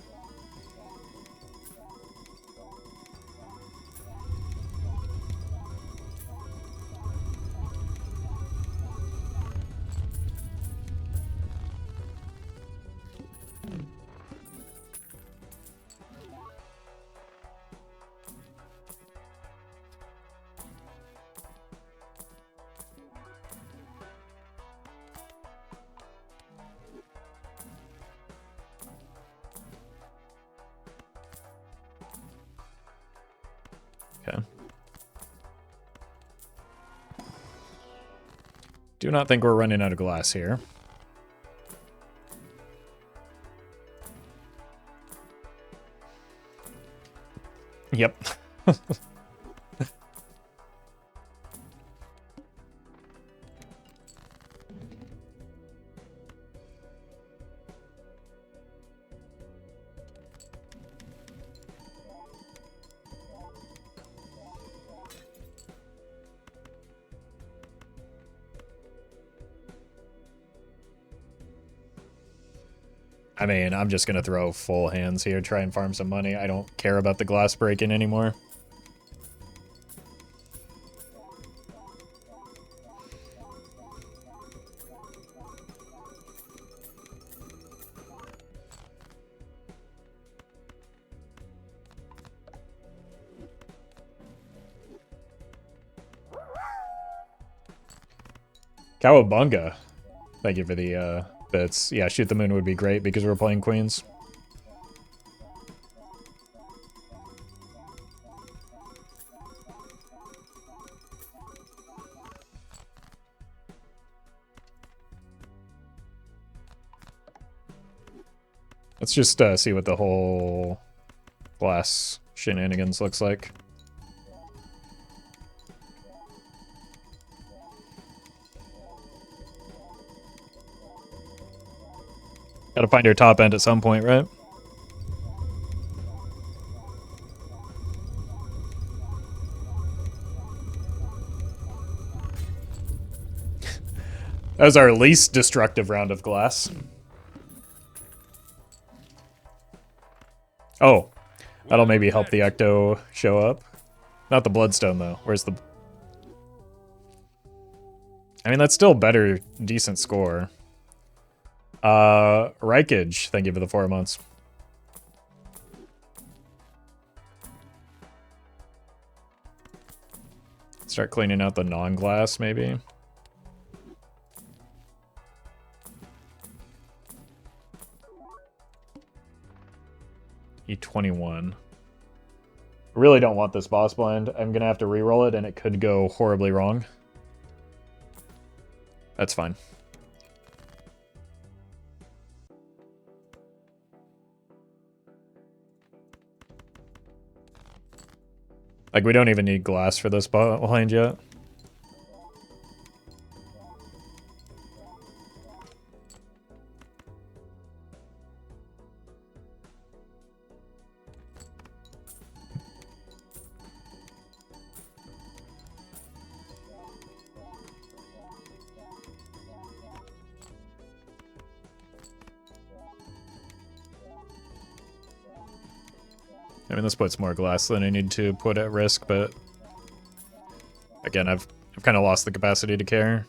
Okay. Do not think we're running out of glass here. Yep. I mean, I'm just gonna throw full hands here, try and farm some money. I don't care about the glass breaking anymore. Cowabunga. Thank you for the bits. Yeah, shoot the moon would be great because we're playing queens. Let's just see what the whole glass shenanigans looks like. Gotta find your top end at some point, right? That was our least destructive round of glass. Oh, that'll maybe help the Ecto show up. Not the Bloodstone, though. Where's the... I mean, that's still better, decent score. Rikage, thank you for the 4 months. Start cleaning out the non-glass, maybe. E21. I really don't want this boss blind. I'm gonna have to re-roll it, and it could go horribly wrong. That's fine. Like, we don't even need glass for this blind yet. I mean, this puts more glass than I need to put at risk, but again, I've kind of lost the capacity to care.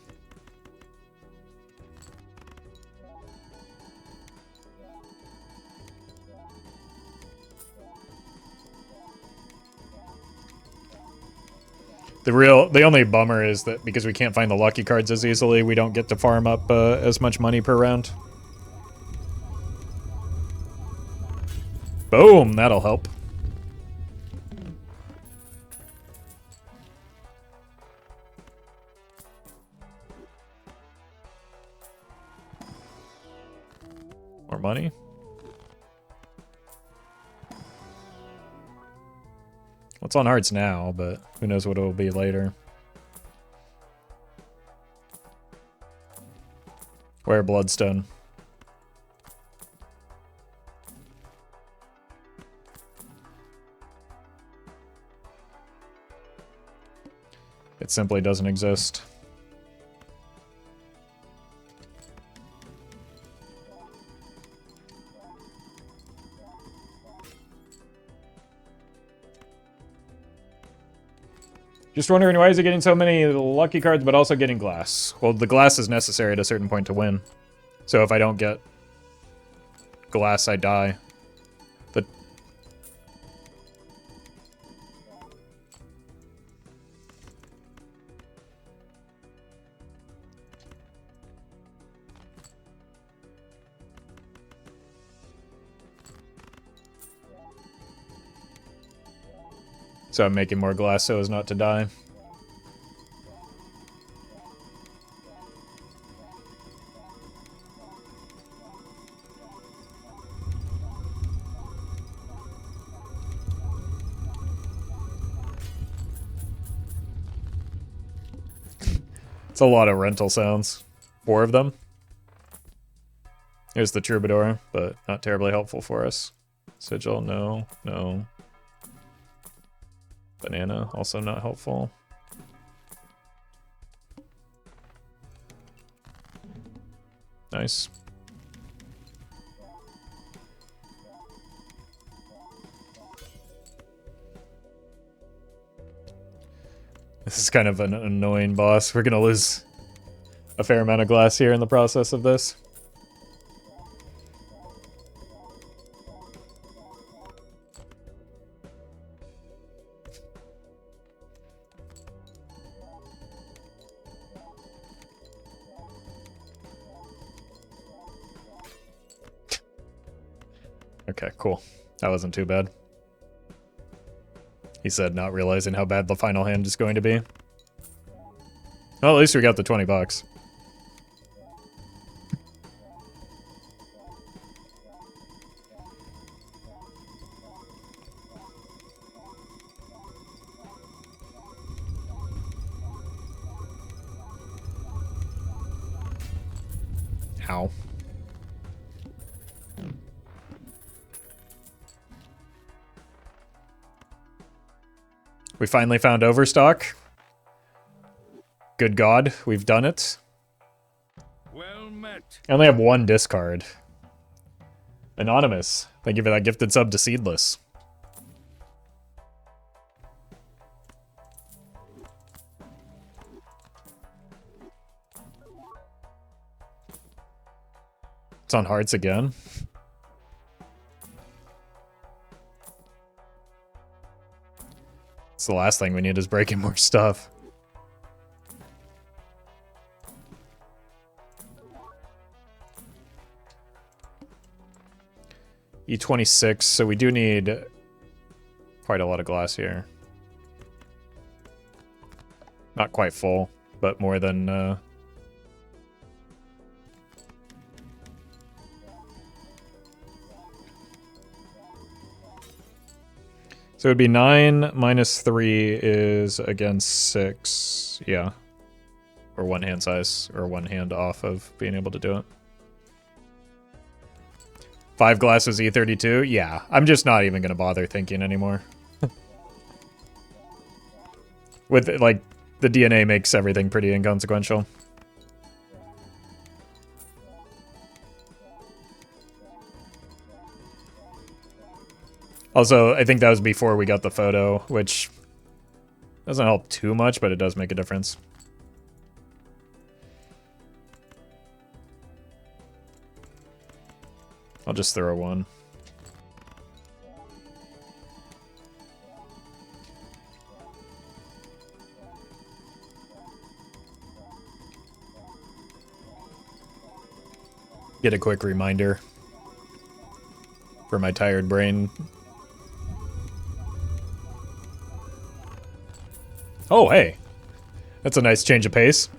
The only bummer is that because we can't find the lucky cards as easily, we don't get to farm up as much money per round. Boom, that'll help. More money. What's on hearts now, but who knows what it will be later. Where Bloodstone? It simply doesn't exist. Just wondering, why is it getting so many lucky cards but also getting glass? Well, the glass is necessary at a certain point to win. So if I don't get glass, I die. The So I'm making more glass so as not to die. It's a lot of rental sounds. 4 of them. Here's the Troubadour, but not terribly helpful for us. Sigil, no, no. Banana, also not helpful. Nice. This is kind of an annoying boss. We're gonna lose a fair amount of glass here in the process of this. Okay, cool. That wasn't too bad. He said not realizing how bad the final hand is going to be. Well, at least we got the 20 bucks. Ow. We finally found Overstock. Good God, we've done it. Well met. I only have one discard. Anonymous. Thank you for that gifted sub to Seedless. It's on hearts again. It's the last thing we need is breaking more stuff. E26, so we do need quite a lot of glass here. Not quite full, but more than... So it would be 9 minus 3 is against 6. Yeah. Or one hand size, or one hand off of being able to do it. 5 glasses E32? Yeah. I'm just not even going to bother thinking anymore. With, like, the DNA makes everything pretty inconsequential. Also, I think that was before we got the photo, which doesn't help too much, but it does make a difference. I'll just throw one. Get a quick reminder for my tired brain. Oh, hey. That's a nice change of pace.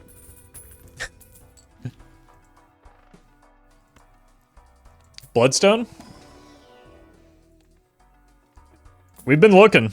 Bloodstone? We've been looking.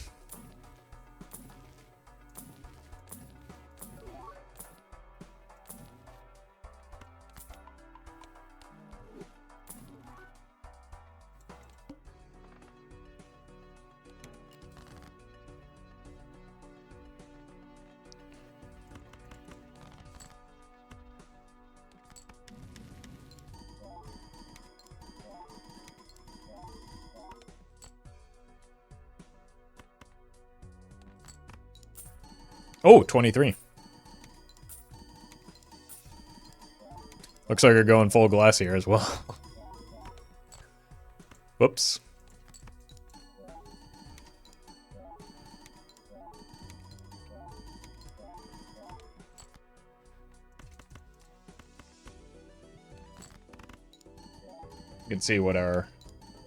Oh, 23. Looks like we're going full glass here as well. Whoops. You can see what our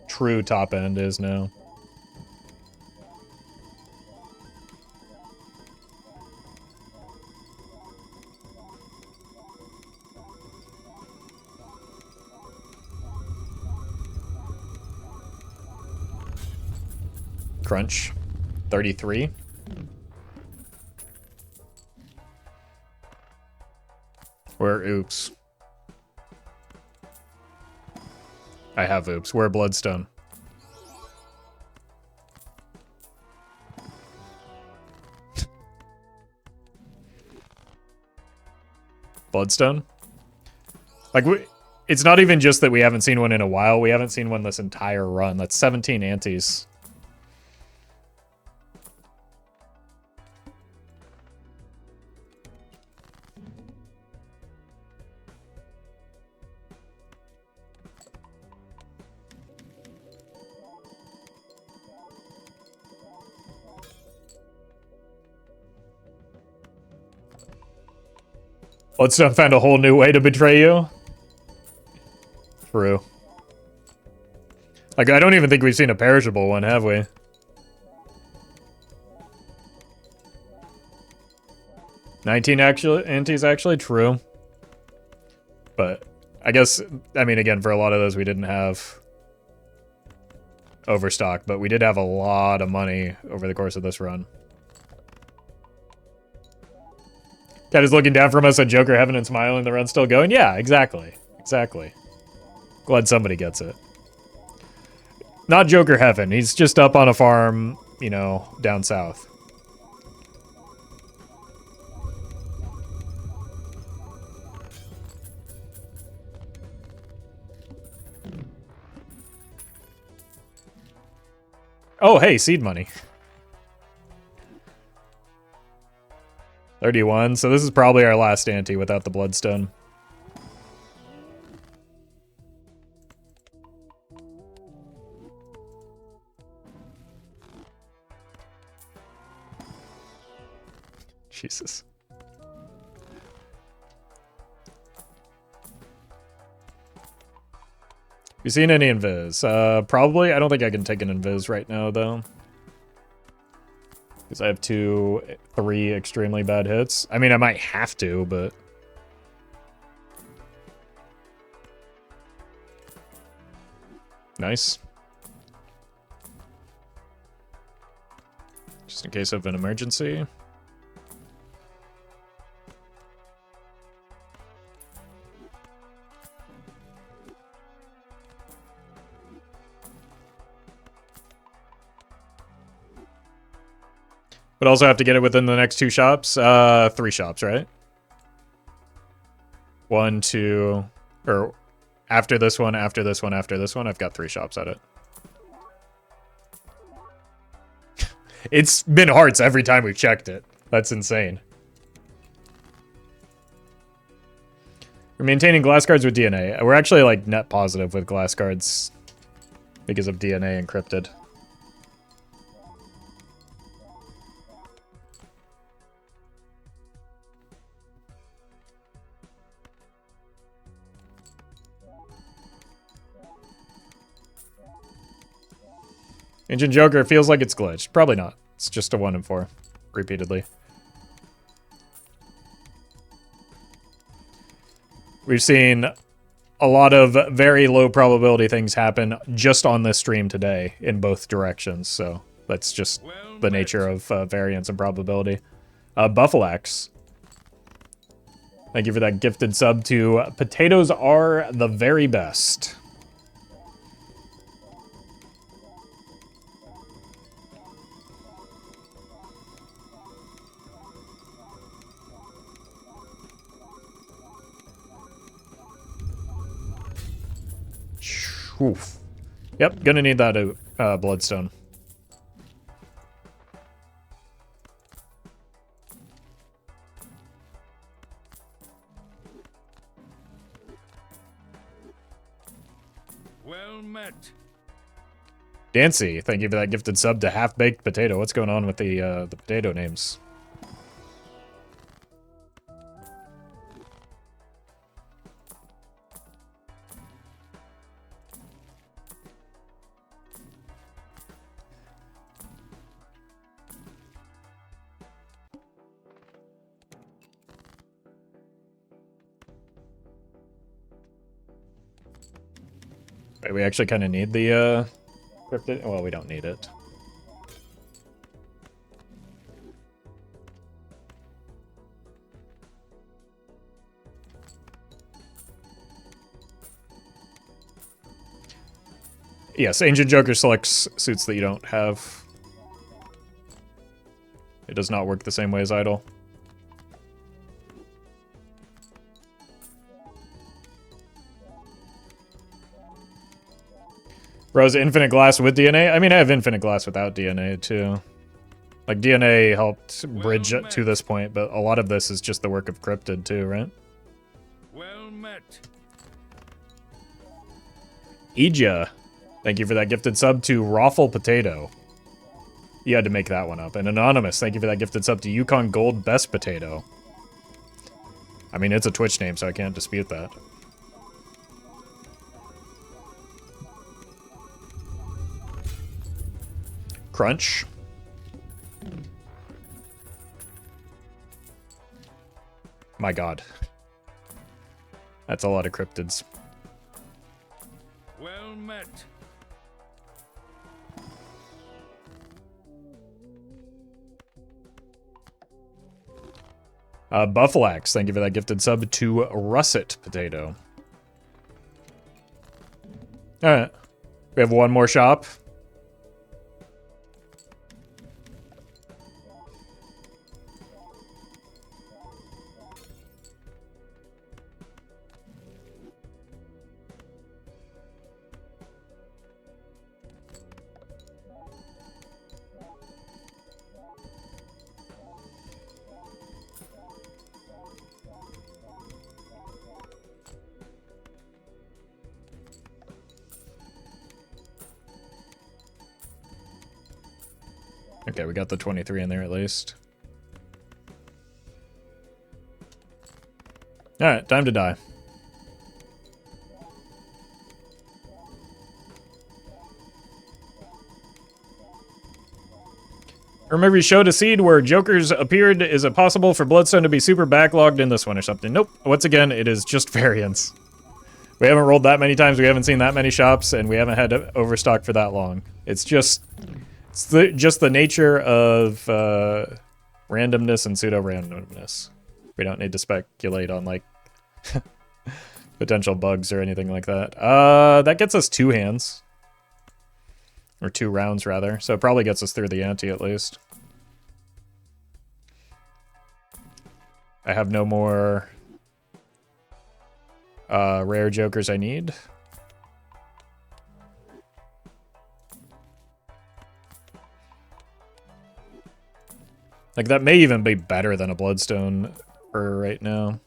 true top end is now. Crunch. 33. Where oops. I have oops. Where bloodstone? Bloodstone? Like, it's not even just that we haven't seen one in a while. We haven't seen one this entire run. That's 17 antes. Bloodstone found a whole new way to betray you. True. Like, I don't even think we've seen a perishable one, have we? $19 actually, ante's actually true. But I guess, I mean, again, for a lot of those, we didn't have overstock, but we did have a lot of money over the course of this run. Cat is looking down from us at Joker Heaven and smiling. The run's still going. Yeah, exactly. Exactly. Glad somebody gets it. Not Joker Heaven. He's just up on a farm, you know, down south. Oh, hey, seed money. 31. So this is probably our last ante without the bloodstone. Jesus. You seen any invis? Probably. I don't think I can take an invis right now, though. Because I have 3 extremely bad hits. I mean, I might have to, but... Nice. Just in case of an emergency. But also have to get it within the next 2 shops. 3 shops, right? 1, 2, or after this one, after this one, after this one. I've got 3 shops at it. It's been hearts every time we've checked it. That's insane. We're maintaining glass cards with DNA. We're actually like net positive with glass cards because of DNA encrypted. Ancient Joker feels like it's glitched. Probably not. It's just a 1 in 4. Repeatedly. We've seen a lot of very low probability things happen just on this stream today in both directions. So that's just the nature of variance and probability. Buffalax. Thank you for that gifted sub to Potatoes Are the Very Best. Oof. Yep, gonna need that bloodstone. Well met. Dancy, thank you for that gifted sub to Half-Baked Potato. What's going on with the potato names? Wait, we actually kind of need the cryptid. Well, we don't need it. Yes, Ancient Joker selects suits that you don't have. It does not work the same way as Idol. Rose, infinite glass with DNA? I mean, I have infinite glass without DNA, too. Like, DNA helped bridge to this point, but a lot of this is just the work of Cryptid, too, right? Well met. Ija, thank you for that gifted sub to Roffle Potato. You had to make that one up. And Anonymous, thank you for that gifted sub to Econ Gold Best Potato. I mean, it's a Twitch name, so I can't dispute that. crunch. My god. That's a lot of cryptids. Well met. Buffalax, thank you for that gifted sub to Russet Potato. Alright. We have one more shop. Okay, we got the 23 in there at least. Alright, time to die. Remember you showed a seed where jokers appeared. Is it possible for Bloodstone to be super backlogged in this one or something? Nope. Once again, it is just variance. We haven't rolled that many times, we haven't seen that many shops, and we haven't had to overstock for that long. It's just... just the nature of randomness and pseudo-randomness. We don't need to speculate on, like, potential bugs or anything like that. That gets us 2 hands. Or 2 rounds, rather. So it probably gets us through the ante, at least. I have no more rare jokers I need. Like, that may even be better than a Bloodstone for right now.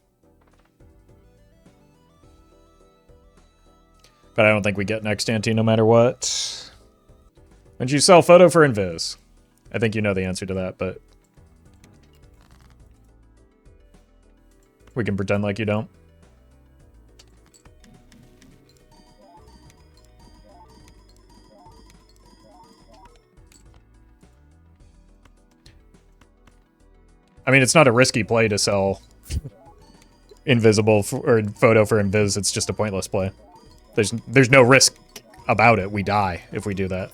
But I don't think we get next ante no matter what. When you sell photo for Invis? I think you know the answer to that, but... we can pretend like you don't. I mean, it's not a risky play to sell invisible or photo for Invis. It's just a pointless play. There's no risk about it. We die if we do that.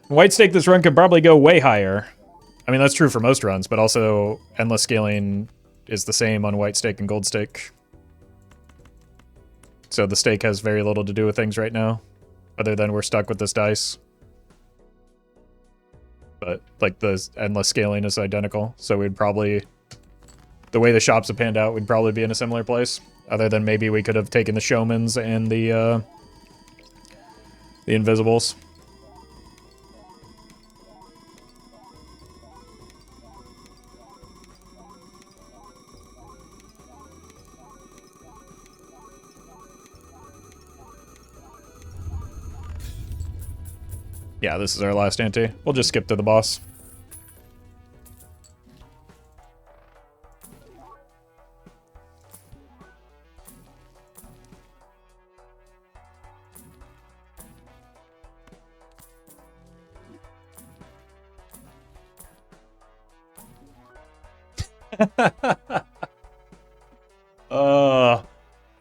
White stake this run could probably go way higher. I mean, that's true for most runs, but also endless scaling is the same on white stake and gold stake. So the stake has very little to do with things right now, other than we're stuck with this dice. But, like, the endless scaling is identical, so we'd probably... the way the shops have panned out, we'd probably be in a similar place. Other than maybe we could have taken the Showmans and the Invisibles. Yeah, this is our last ante. We'll just skip to the boss.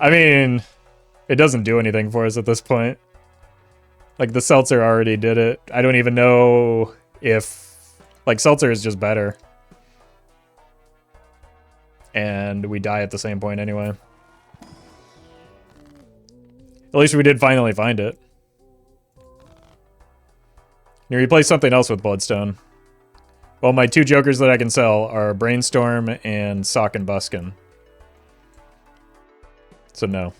I mean, it doesn't do anything for us at this point. Like, the Seltzer already did it. I don't even know if... like, Seltzer is just better. And we die at the same point anyway. At least we did finally find it. You replace something else with Bloodstone. Well, my 2 jokers that I can sell are Brainstorm and Sock and Buskin. So no.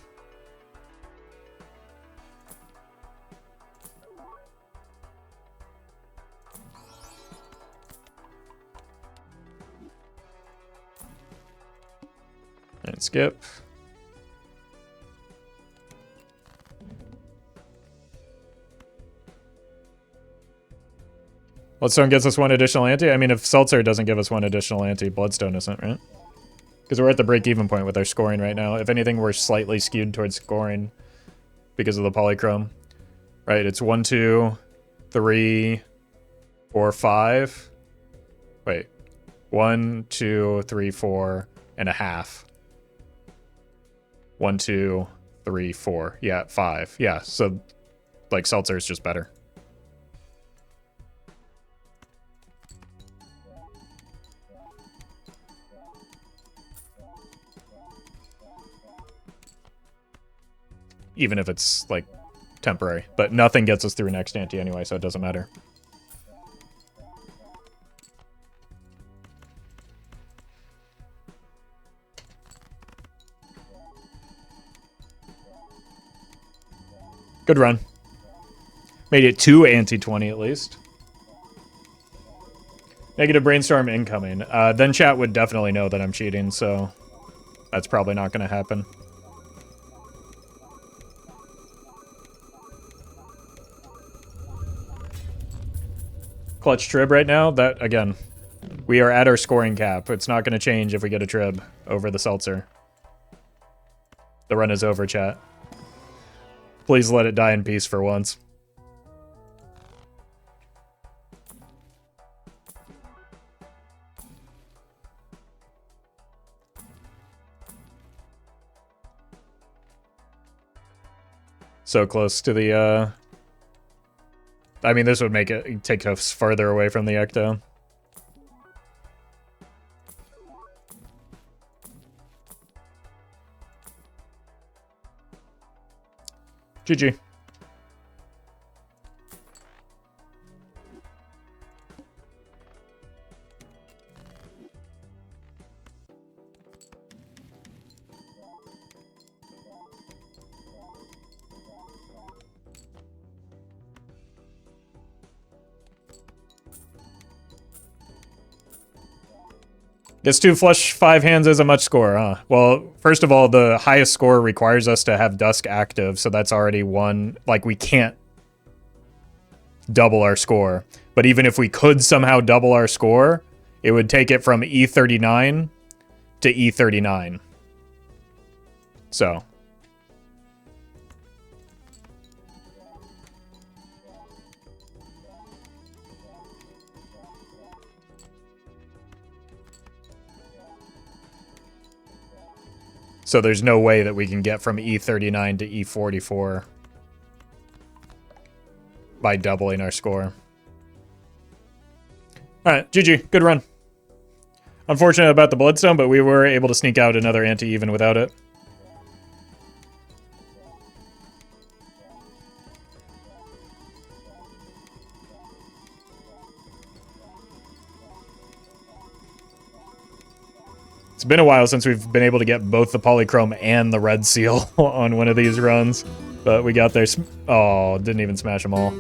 And skip. Bloodstone gets us 1 additional ante? I mean, if Seltzer doesn't give us 1 additional ante, Bloodstone isn't, right? Because we're at the break-even point with our scoring right now. If anything, we're slightly skewed towards scoring because of the polychrome. Right, it's 1, 2, 3, 4, 5. Wait. 1, 2, 3, 4 and a half. 1, 2, 3, 4. Yeah, 5. Yeah, so like seltzer is just better. Even if it's like temporary, but nothing gets us through next ante anyway, so it doesn't matter. Good run. Made it to ante 20 at least. Negative brainstorm incoming. Then chat would definitely know that I'm cheating, so that's probably not going to happen. Clutch trib right now. That, again, we are at our scoring cap. It's not going to change if we get a trib over the seltzer. The run is over, chat. Please let it die in peace for once. So close to the, I mean, this would make it take us further away from the ecto. GG. Guess 2 flush 5 hands isn't much score, huh? Well, first of all, the highest score requires us to have Dusk active, so that's already one. Like, we can't double our score. But even if we could somehow double our score, it would take it from E39 to E39. So. So there's no way that we can get from E39 to E44 by doubling our score. Alright, GG. Good run. Unfortunate about the Bloodstone, but we were able to sneak out another ante even without it. It's been a while since we've been able to get both the Polychrome and the Red Seal on one of these runs, but we got there. Oh, didn't even smash them all.